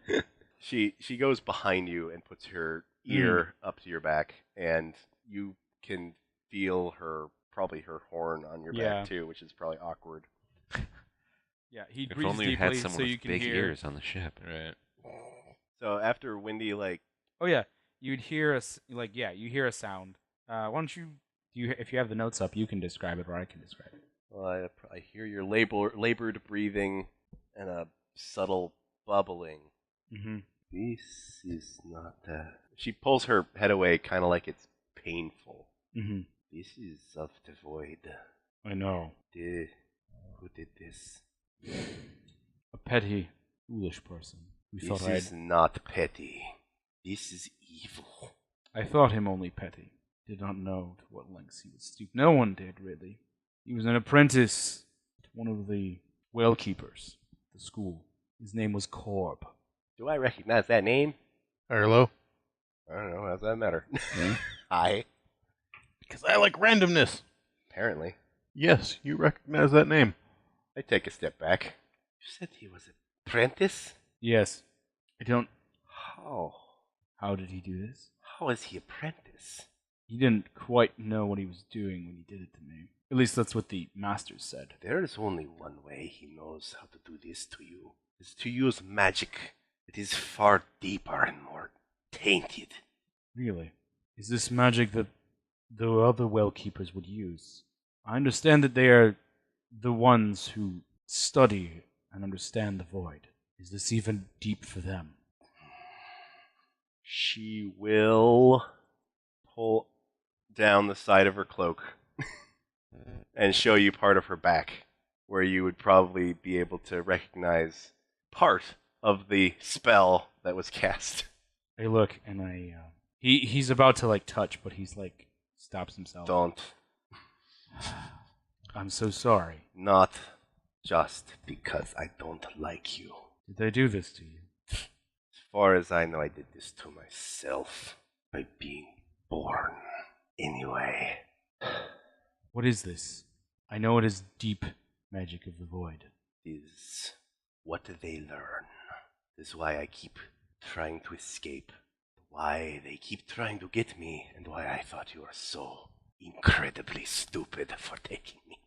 No. She goes behind you and puts her ear up to your back, and you can feel probably her horn on your Yeah. back too, which is probably awkward. Yeah, he If breathes only you deeply had someone so you with can big hear. ears on the ship. Right. So after Wendy Oh yeah, you'd hear you hear a sound. Why don't if you have the notes up, you can describe it, or I can describe it. well, I hear your labored breathing and a subtle bubbling. Mm-hmm. This is not. She pulls her head away, kind of like it's painful. Mm-hmm. This is of the void. I know. Who did this? A petty, foolish person. This is not petty. This is evil. I thought him only petty. Did not know to what lengths he would stoop. No one did, really. He was an apprentice to one of the well keepers at the school. His name was Corb. Do I recognize that name? Arlo? I don't know. How does that matter? Yeah. Hi. Because I like randomness. Apparently. Yes, you recognize that name. I take a step back. You said he was an apprentice? Yes. I don't... How? How did he do this? How is he apprentice? He didn't quite know what he was doing when he did it to me. At least that's what the masters said. There is only one way he knows how to do this to you. Is to use magic. It is far deeper and more tainted. Really? Is this magic that the other well keepers would use? I understand that they are the ones who study and understand the void. Is this even deep for them? She will pull down the side of her cloak and show you part of her back, where you would probably be able to recognize part of the spell that was cast. I look and he's about to like touch, but he's like stops himself. Don't. I'm so sorry. Not just because I don't like you. Did I do this to you? As far as I know, I did this to myself by being born. Anyway. What is this? I know it is deep magic of the void. Is what they learn. This is why I keep trying to escape. Why they keep trying to get me, and why I thought you were so incredibly stupid for taking me.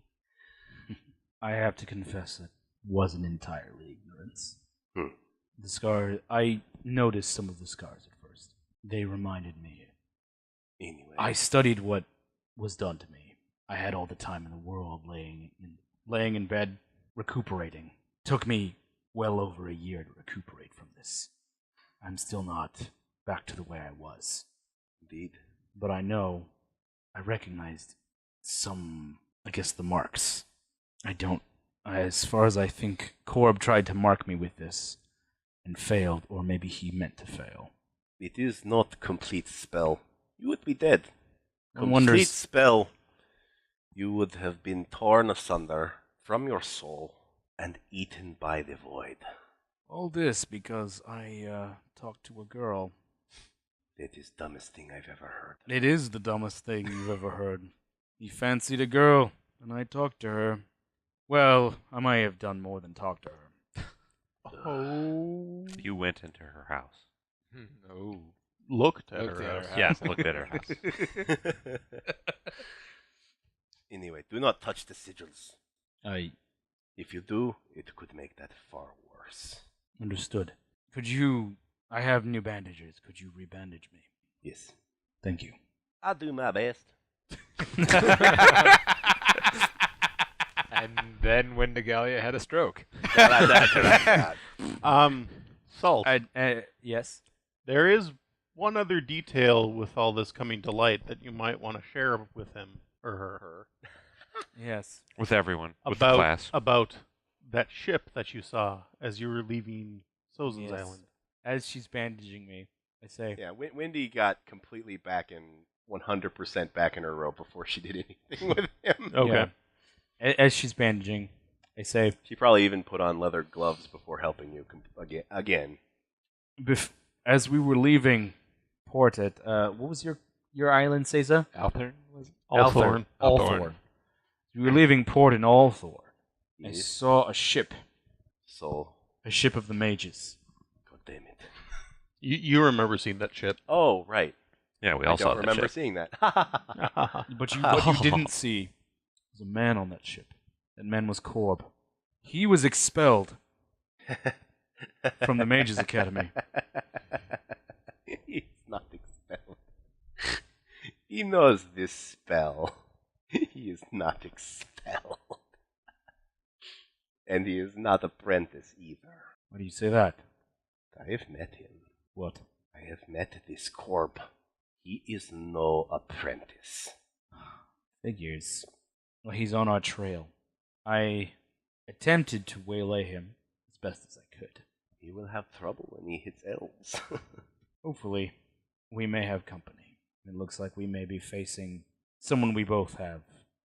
I have to confess that wasn't entirely ignorance. Hmm. The scar, I noticed some of the scars at first. They reminded me. Anyway. I studied what was done to me. I had all the time in the world laying in bed, recuperating. Took me well over a year to recuperate from this. I'm still not back to the way I was. Indeed. But I recognized some, the marks. As far as I think, Korb tried to mark me with this and failed, or maybe he meant to fail. It is not complete spell. You would be dead. Complete spell. You would have been torn asunder from your soul and eaten by the void. All this because I talked to a girl. That is the dumbest thing I've ever heard. It is the dumbest thing you've ever heard. He fancied a girl, and I talked to her. Well, I might have done more than talk to her. Oh. You went into her house. Oh. Looked at Looked her at house. her Yes, looked at her house. Anyway, do not touch the sigils. I If you do, it could make that far worse. understood. I have new bandages. Could you rebandage me? Yes. Thank you. I'll do my best. And then Wendigalia had a stroke. Salt. Yes. There is one other detail with all this coming to light that you might want to share with him or her. Yes. With everyone. With the class. About that ship that you saw as you were leaving Sozin's Yes. Island. As she's bandaging me, I say, Yeah, Wendy got completely 100% back in her rope before she did anything with him. Okay. Yeah. As she's bandaging, I say, She probably even put on leather gloves before helping you again. as we were leaving port at, what was your island, Cesar? Althorn was it? Althorn. Althorn. We were leaving port in Althor. I Yes. saw a ship So, of the mages. god damn it. You remember seeing that ship. Oh, right. Yeah, we I all saw don't that remember shit. seeing that. But what you didn't see was a man on that ship. That man was Korb. He was expelled from the Mages Academy. He's not expelled. He knows this spell. He is not expelled. And he is not apprentice either. Why do you say that? I have met him. What? I have met this Korb. He is no apprentice. Figures. Well, he's on our trail. I attempted to waylay him as best as I could. He will have trouble when he hits elves. Hopefully, we may have company. It looks like we may be facing someone we both have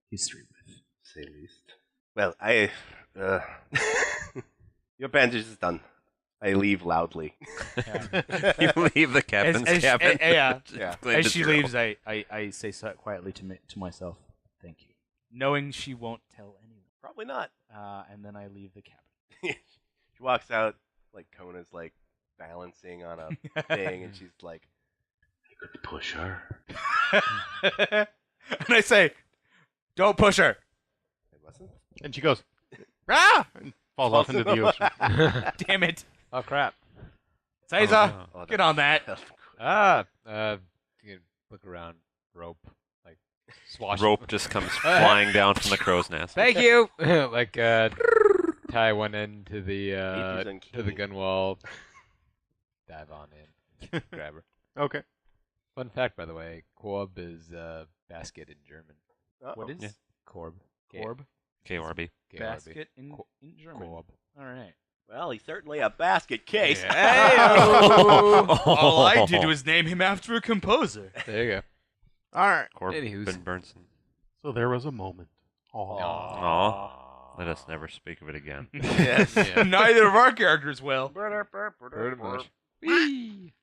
history with. Say least. Well, your bandage is done. I leave loudly. You leave the captain's cabin. Yeah. Yeah. As she leaves, I say so quietly to myself, "Thank you," knowing she won't tell anyone. Probably not. And then I leave the cabin. She walks out, like Kona's like balancing on a thing, and she's like, "I could push her." And I say, "Don't push her." I wasn't. And she goes, "Ah!" and falls off into the ocean. Damn it, Oh crap. Caesar, no. Oh, get on that. You can look around. Rope, like swash. Rope just comes flying down from the crow's nest. Thank you. Like tie one end to the uncanny. gun wall. Dive on in. Grab her. Okay. Fun fact, by the way, Korb is basket in German. What is Yeah. Korb? Korb? KRB. KRB. Basket in German. Korb. All right. Well, he's certainly a basket case. All I did was name him after a composer. There you go. All right. Anywho's. Corbin Burnson. So there was a moment. Aw. Let us never speak of it again. Yes. Yeah. Neither of our characters will. Pretty much.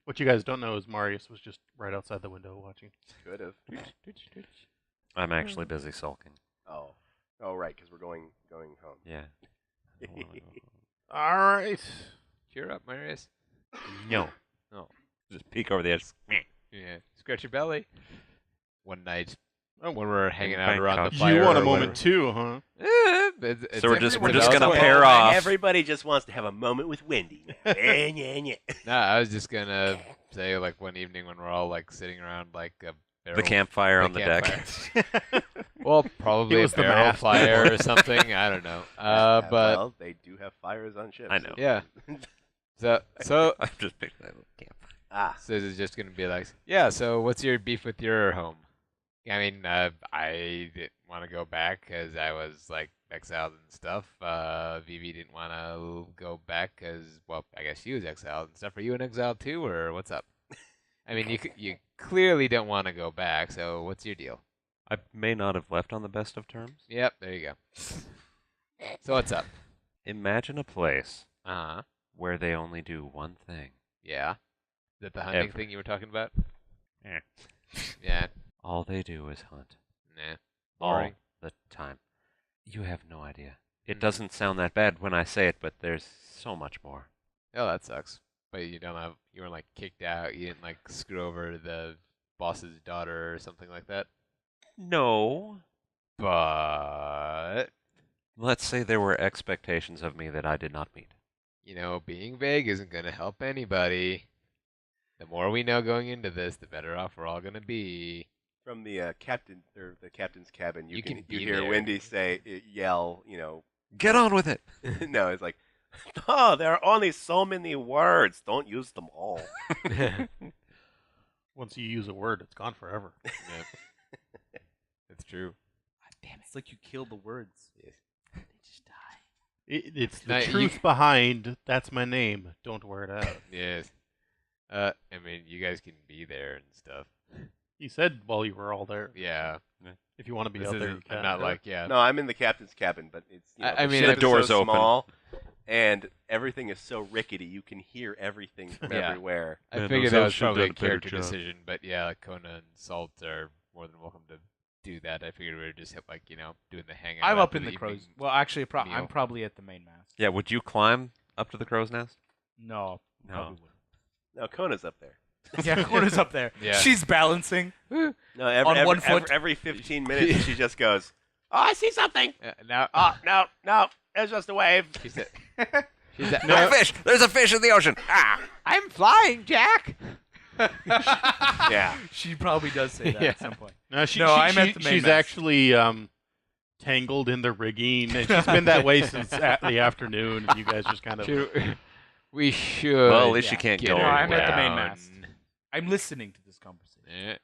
What you guys don't know is Marius was just right outside the window watching. Could have. I'm actually busy sulking. Oh. Oh, right, because we're going home. Yeah. All right. Cheer up, Marius. No. Oh. Just peek over the edge. Yeah. Scratch your belly. One night, when we're hanging out Bangkok. around the You fire. want a or moment whatever. too, huh? So we're just developed gonna way. pair off. Everybody just wants to have a moment with Wendy. Yeah. No, I was just gonna say, like, one evening when we're all like sitting around like a barrel, The campfire the on the deck. campfire. Well, probably It a was the barrel mast. fire or something. I don't know. But well, they do have fires on ships. I know. yeah. So I'm just picturing that little campfire. this is just gonna be like, yeah. So what's your beef with your home? I mean, I didn't want to go back because I was like exiled and stuff. Vivi didn't want to go back because, well, I guess she was exiled and stuff. Are you in exile too, or what's up? I mean, you clearly don't want to go back. So what's your deal? I may not have left on the best of terms. Yep, there you go. So what's up? Imagine a place Uh huh. where they only do one thing. Yeah. Is that the hunting Ever. thing you were talking about? Eh. Yeah. All they do is hunt. Nah. All Boring. the time. You have no idea. It Mhm. doesn't sound that bad when I say it, but there's so much more. Oh, that sucks. But you weren't like kicked out. You didn't like screw over the boss's daughter or something like that. No. But Let's say there were expectations of me that I did not meet. being vague isn't gonna help anybody. The more we know going into this, the better off we're all gonna be. From the captain or the captain's cabin, You can be you hear there. Wendy yell, Get on with it. no, it's like, oh, there are only so many words. Don't use them all. Once you use a word, it's gone forever. Yeah. It's true. Damn, it's like you killed the words. Yes. They just die. It's the Now, you truth behind that's my name. Don't wear it out. Yes. I mean, you guys can be there and stuff. You said while you were all there. Yeah. If you want to be This out there, you isn't. can. I'm not like, yeah. No, I'm in the captain's cabin, but it's I mean, ship the is door's so open. small, and everything is so rickety. You can hear everything from Yeah. everywhere. I Man, figured those that was elves should've probably a done a better character job. decision, but yeah, like Kona and Salt are more than welcome to do that. I figured we were just like, doing the hangout. I'm up after in the evening. crows. Well, actually, meal. I'm probably at the mainmast. Yeah, would you climb up to the crow's nest? No, No. probably No, Kona's up there. wouldn't. Yeah, Kona's up there. Yeah. She's balancing. No, On one foot. every 15 minutes she just goes, "Oh, I see something." Now, Oh, no, it's just a wave. she said, she's at, No fish! There's a fish in the ocean! Ah! I'm flying, Jack. Yeah. She probably does say that Yeah. at some point. No, I'm at the main she's mast. actually tangled in the rigging, and she's been that way since the afternoon. And you guys just kind of. We should. Well, at least you can't get go her No, I'm at the down. mainmast. I'm listening to this conversation. Yeah.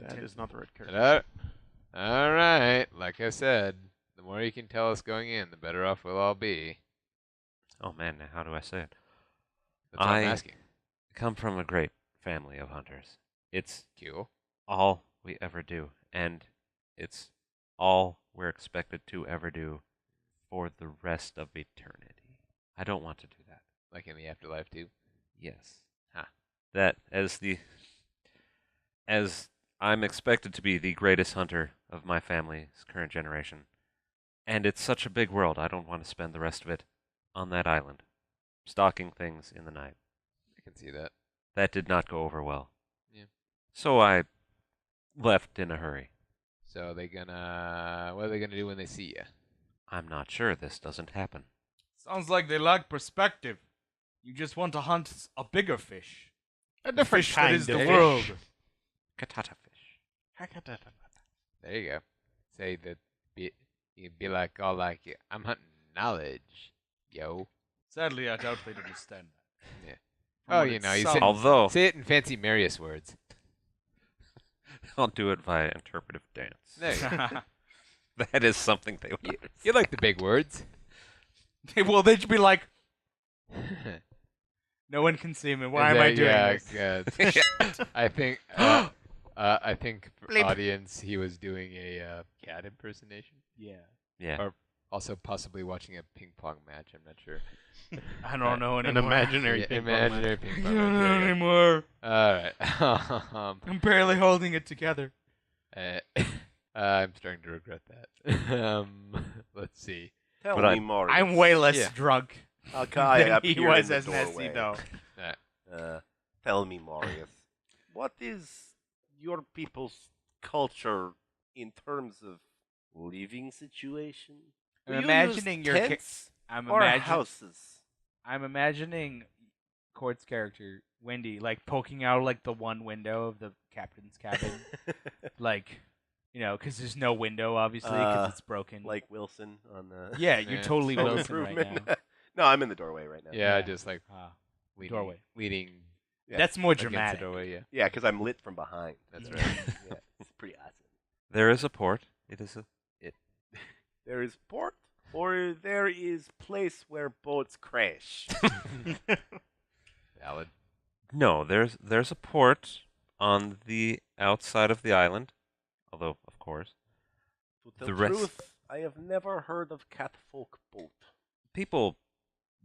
That is not the right character. Ta-da. All right. Like I said, the more you can tell us going in, the better off we'll all be. Oh man, now how do I say it? That's what I'm I- asking. I come from a great family of hunters. It's Cool. all we ever do, and it's all we're expected to ever do for the rest of eternity. I don't want to do that. Like in the afterlife too. Yes. Huh. That as I'm expected to be the greatest hunter of my family's current generation. And it's such a big world, I don't want to spend the rest of it on that island, stalking things in the night. I can see that. That did not go over well. Yeah. So I left in a hurry. So what are they gonna do when they see you? I'm not sure this doesn't happen. Sounds like they lack perspective. You just want to hunt a bigger fish. A The different fish kind that is of the fish. world. Katata fish. There you go. Say that. You be like all like, I'm hunting knowledge, yo. Sadly, I doubt they'd understand that. Yeah. From Oh, what you it know, you sounds- said- Although, Say it in fancy Marius words. I'll do it via interpretive dance. There you go. That is something they would You like the big words. Well, they'd be like, No one can see me. Why am I doing this? Yeah, I think. I think for Bleep. audience, he was doing a cat impersonation, Yeah. Yeah. or also possibly watching a ping pong match. I'm not sure. I don't know An anymore. imaginary Yeah, ping pong imaginary match. ping I pong don't match. know There you anymore. go. All right. I'm barely holding it together. I'm starting to regret that. Let's see. Tell But me, Marius. I'm way less Yeah. drunk A guy than he appear was in the as Nessie, doorway. though. Tell me, Marius. What is your people's culture in terms of living situation? I'm Do you imagining use your ca- tents I'm or imagine- houses. I'm imagining Court's character, Wendy, like poking out like the one window of the captain's cabin. Like, because there's no window, obviously, because it's broken. Like Wilson on the yeah, you're Yeah. totally Home Wilson right Improvement. now. No, I'm in the doorway right now. Yeah, Yeah. just like leaning, Doorway. leaning Yeah. That's more against the dramatic. doorway. Yeah, Yeah, because I'm lit from behind. that's Yeah. right. Yeah, it's pretty awesome. There is a port. It is a. There is port, or there is place where boats crash. Valid. No, there's a port on the outside of the island. Although, of course, To tell The the rest- truth, I have never heard of catfolk boat. people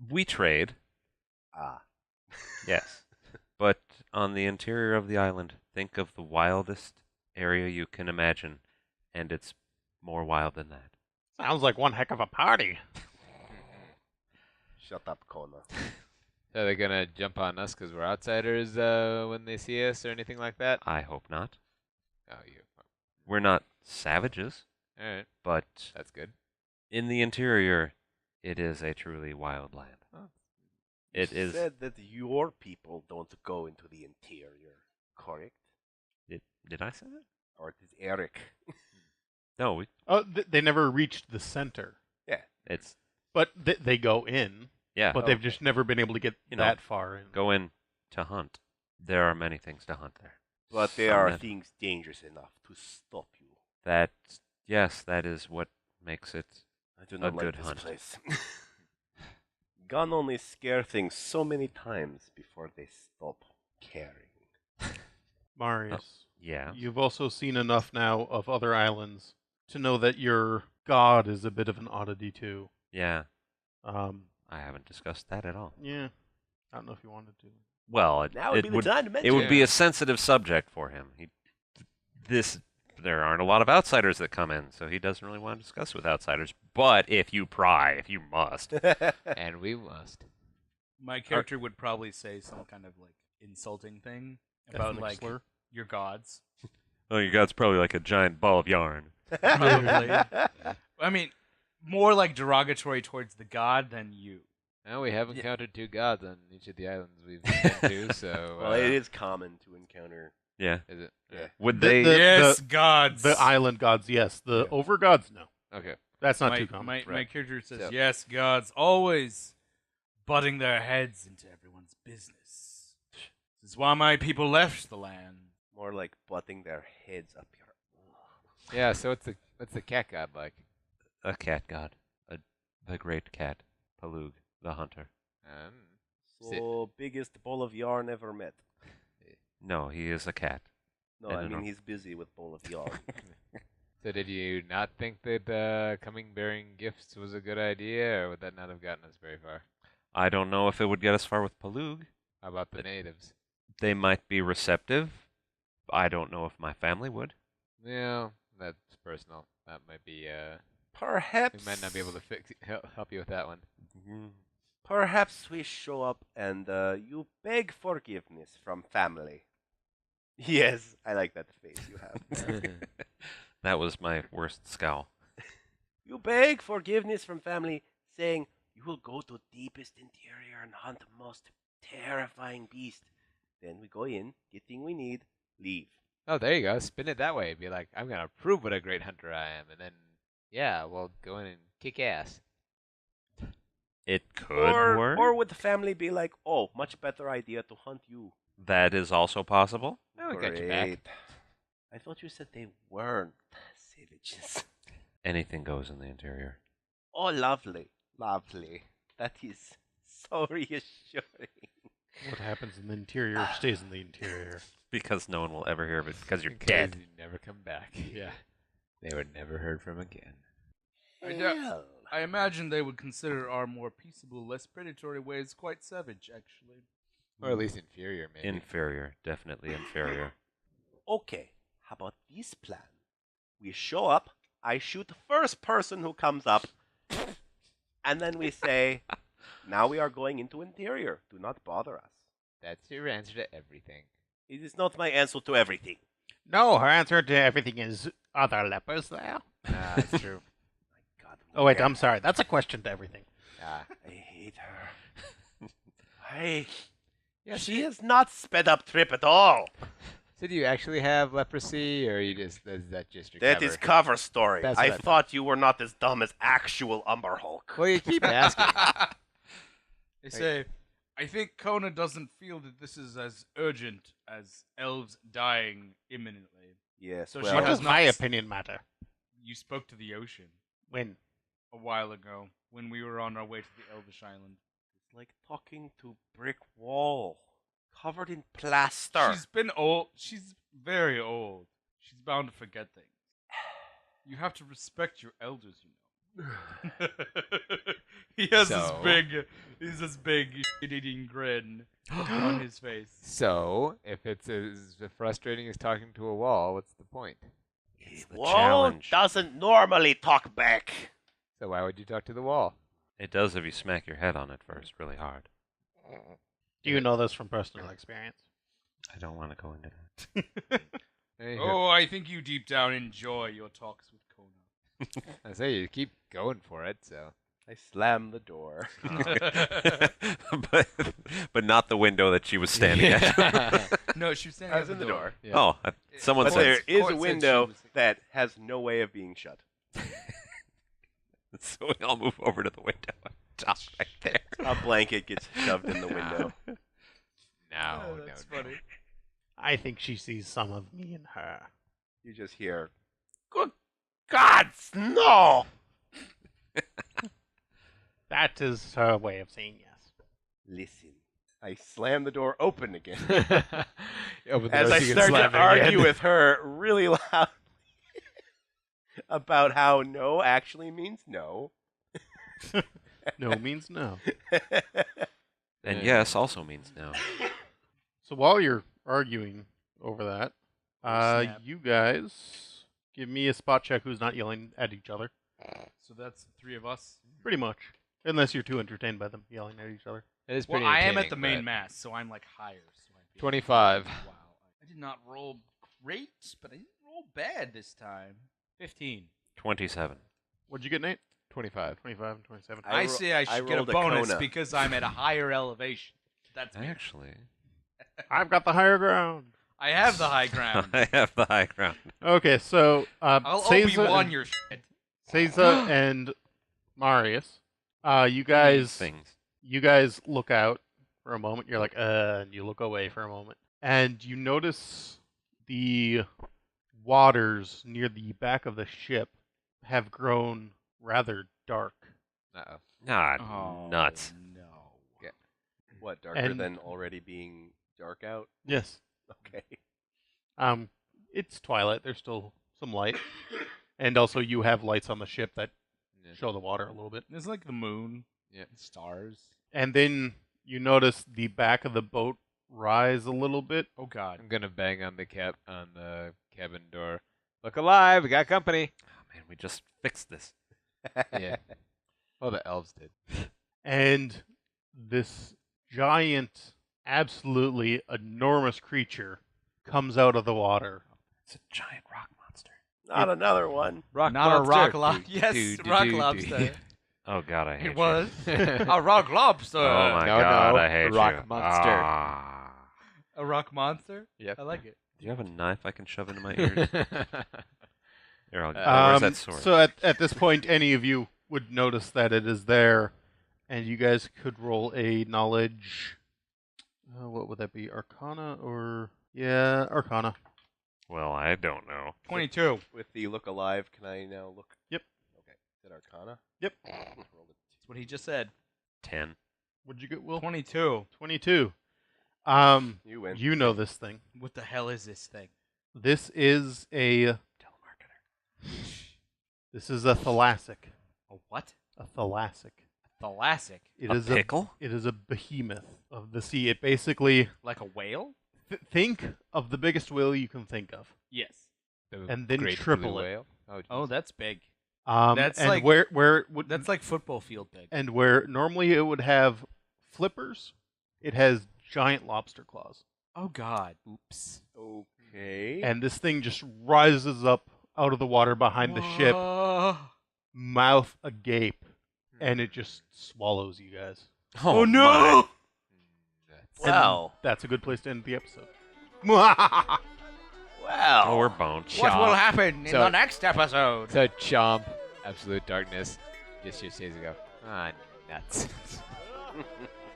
we trade. Ah. Yes. But on the interior of the island, think of the wildest area you can imagine, and it's more wild than that. Sounds like one heck of a party. Shut up, Kona. So are they gonna jump on us because we're outsiders when they see us or anything like that? I hope not. Oh, you. We're not savages, All right, but that's good. in the interior, it is a truly wild land. It You is. said that your people don't go into the interior, correct? Did I say that? Or it is Eric. No, Oh, they never reached the center, it's but they go in. yeah. But they've just never been able to get You know, that far in. Go in to hunt. There are many things to hunt there. But there Some are that- things dangerous enough to stop you. That yes, that is what makes it. I do not like good this hunt. place. Gun only scare things so many times before they stop caring. Marius, Yeah. you've also seen enough now of other islands to know that your god is a bit of an oddity too. Yeah. Um, I haven't discussed that at all. yeah, I don't know if you wanted to. Well, Now would be the time to mention it would be Yeah. a sensitive subject for him. There aren't a lot of outsiders that come in, so he doesn't really want to discuss with outsiders. But if you pry, if you must, And we must. My character would probably say some kind of like insulting thing about Ethnic like slur. your gods. oh, your god's probably like a giant ball of yarn. Probably. I mean, more like derogatory towards the god than you. Well, we have encountered two gods on each of the islands we've been to, so. Well, it is common to encounter. Yeah. Is it? Yeah. Would The- they? the- Yes, gods. The island gods, yes. The Yeah. over gods, no. Okay. That's not my, too common. my Right. character says, So- yes, gods, always butting their heads into everyone's business. This is why my people left the land. More like butting their heads up your. Yeah. So what's the cat god like? A cat god, the great cat, Palug, the hunter. So biggest ball of yarn ever met. No, he is a cat. No, I I don't mean know. he's busy with ball of yarn. So did you not think that coming bearing gifts was a good idea, or would that not have gotten us very far? I don't know if it would get us far with Palug. How about the natives? They might be receptive. I don't know if my family would. Yeah, that's personal. That might be. Perhaps We might not be able to help you with that one. Perhaps we show up and you beg forgiveness from family. Yes, I like that face you have. That was my worst scowl. You beg forgiveness from family, saying you will go to deepest interior and hunt the most terrifying beast. Then we go in, get thing we need, leave. Oh, there you go. Spin it that way. Be like, I'm gonna prove what a great hunter I am, and then yeah, we'll go in and kick ass. It could work. Or would the family be like, oh, much better idea to hunt you? That is also possible. No, we got your back. Great. I thought you said they weren't savages. Anything goes in the interior. Oh, lovely, lovely. That is so reassuring. What happens in the interior stays in the interior. Because no one will ever hear of it because you're Because dead. you never come back. Yeah. They were never heard from again. Well, I imagine they would consider our more peaceable, less predatory ways quite savage, actually. Or at least inferior, maybe. Inferior. Definitely inferior. okay. How about this plan? We show up, I shoot the first person who comes up, and then we say, now we are going into interior. Do not bother us. That's your answer to everything. It is not my answer to everything. No, her answer to everything is, are there lepers there? Ah, that's true. My God. Oh, wait, I'm sorry. That's a question to everything. Ah. I hate her. I. Yeah, She has not sped up trip at all. So do you actually have leprosy, or is that just your That cover? is cover story. That's what I I thought you were not as dumb as actual Umber Hulk. Well, you keep asking. They say, I think Kona doesn't feel that this is as urgent as elves dying imminently. Yes, So well, she What has does not my s- opinion matter? You spoke to the ocean When? a while ago when we were on our way to the Elvish Island. it's like talking to brick wall, covered in plaster. She's been old. She's very old. She's bound to forget things. You have to respect your elders, you know. He has So? this big shit-eating grin on his face. So, if it's as frustrating as talking to a wall, what's the point? It's the Wall challenge. doesn't normally talk back. So why would you talk to the wall? It does if you smack your head on it first really hard. Do you know this from personal experience? I don't want to go into that. Hey, Oh, I think you deep down enjoy your talks with Kona. I say you keep going for it, so. I slam the door. but not the window that she was standing at. No, she was standing I at was in the door. Yeah. Oh, someone But said there is Court a said window she was- that has no way of being shut. so we all move over to the window. Top right there. A blanket gets shoved in the window. No, that's no, funny. I think she sees some of me in her. You just hear, "Good gods, no!" That is her way of saying yes. Listen, I slam the door open again. no. Open the As door I so you can start slam to it argue again. with her really loud about how no actually means no. No means no. And Yeah. yes also means no. So while you're arguing over that, Snap. you guys give me a spot check who's not yelling at each other. So that's the three of us. Pretty much. Unless you're too entertained by them yelling at each other. It is Well, pretty I am at entertaining, the main but- mast, so I'm like higher. So I'd be 25. Wow. I did not roll great, but I didn't roll bad this time. 15. 27. What'd you get, Nate? 25. 25 and 27. I say I should get a rolled a bonus Kona. because I'm at a higher elevation. That's me. Actually, I've got the higher ground. I have the high ground. I have the high ground. Okay, so I'll Seiza Obi-Wan and- your shit. Seiza and Marius, you guys Things. you guys look out for a moment. You're like, and you look away for a moment. And you notice the waters near the back of the ship have grown rather dark. Uh-oh. Nah, Oh, nuts. No. What, darker And- than already being dark out? Yes. Okay. It's twilight. There's still some light. And also you have lights on the ship that Yeah. show the water a little bit. It's like the moon. Yeah. Stars. And then you notice the back of the boat rise a little bit. Oh God. I'm gonna bang on the cabin door. Look alive! We got company. Oh, man, we just fixed this. Yeah. Well, the elves did. And this giant, absolutely enormous creature comes out of the water. It's a giant rock monster. Not another one. Rock Not a monster. rock lobster. Do, Yes, do, do, rock do, do. lobster. Oh God, I hate It you. was a rock lobster. Oh my No, God, no, I hate rock you. monster. Ah. A rock monster. Yep. I like it. Do you have a knife I can shove into my ears? Here, where's that sword? So at this point, any of you would notice that it is there, and you guys could roll a knowledge. What would that be? Arcana or Arcana. Well, I don't know. 22. With the look alive, can I now look? Yep. Okay. Is it Arcana? Yep. Rolled a That's what he just said. 10. What'd you get, Will? 22. 22. You win. You know this thing. What the hell is this thing? This is a Telemarketer. This is a thalassic. A what? A thalassic. Thalassic. It A is pickle? It is a behemoth of the sea. It basically Like a whale? think of the biggest whale you can think of, Yes. The and then great triple blue it. whale. Oh, that's big. That's and like- where it would, That's like football field big. and where normally it would have flippers, it has giant lobster claws. Oh God. Oops. Okay. And this thing just rises up out of the water behind the ship, Whoa. mouth agape, and it just swallows you guys. Oh, no! my. That's Wow. That's a good place to end the episode. Wow. Oh, we're boned. What will happen So- next episode? So Chomp, Absolute Darkness, just days ago. Ah, nuts.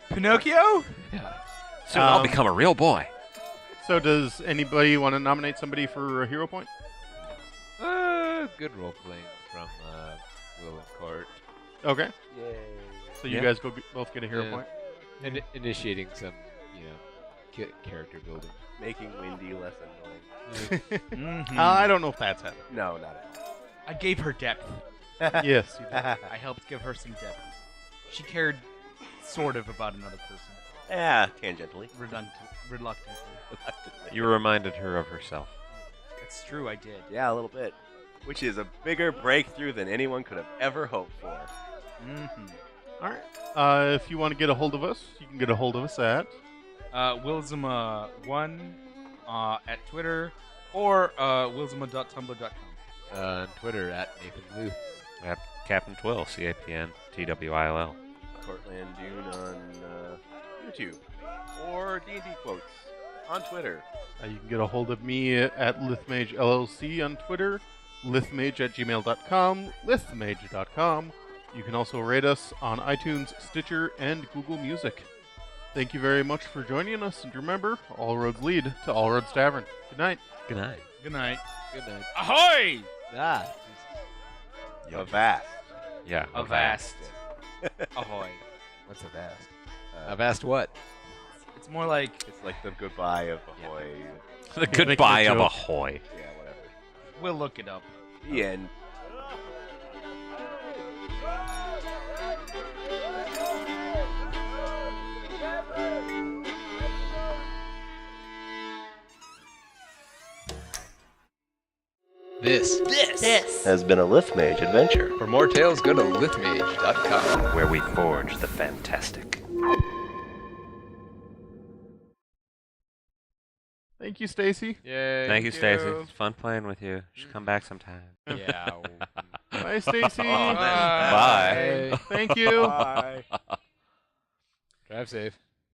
Pinocchio? Yeah. Soon I'll become a real boy. So does anybody want to nominate somebody for a hero point? Good role playing from Will and Court. Okay. Yay. So you Yeah. guys both get a hero Yeah. point. And initiating some, character building. Making Wendy less annoying. Mm-hmm. I don't know if that's happening. No, not at I gave her depth. Yes. You did. I helped give her some depth. She cared sort of about another person. Yeah, tangentially. Reluctantly. You reminded her of herself. It's true, I did. Yeah, a little bit. Which is a bigger breakthrough than anyone could have ever hoped for. Mm-hmm. All right. If you want to get a hold of us, you can get a hold of us at. Wilzima1 at Twitter or wilzima.tumblr.com. On Twitter at Nathan Blue. At Captain Twill, CAPN TWILL. Cortland Dune on YouTube. Or D&D Quotes on Twitter. You can get a hold of me at Lithmage LLC on Twitter, lithmage@gmail.com, lithmage.com. You can also rate us on iTunes, Stitcher, and Google Music. Thank you very much for joining us, and remember, all roads lead to All Roads Tavern. Good night. Good night. Good night. Good night. Ahoy! Ah. Avast. Yeah. Avast. Ahoy. What's Avast? Avast what? It's more like It's like the goodbye of Ahoy. The Making a goodbye of joke. Ahoy. Yeah, whatever. we'll look it up. The end. This. Has been a Lithmage adventure. For more tales, go to lithmage.com. Where we forge the fantastic. Thank you, Stacy. Yay. Thank you, Stacy. It's fun playing with you. You should come back sometime. Yeah. Bye, Stacy. Bye. Thank you. Bye. Drive safe.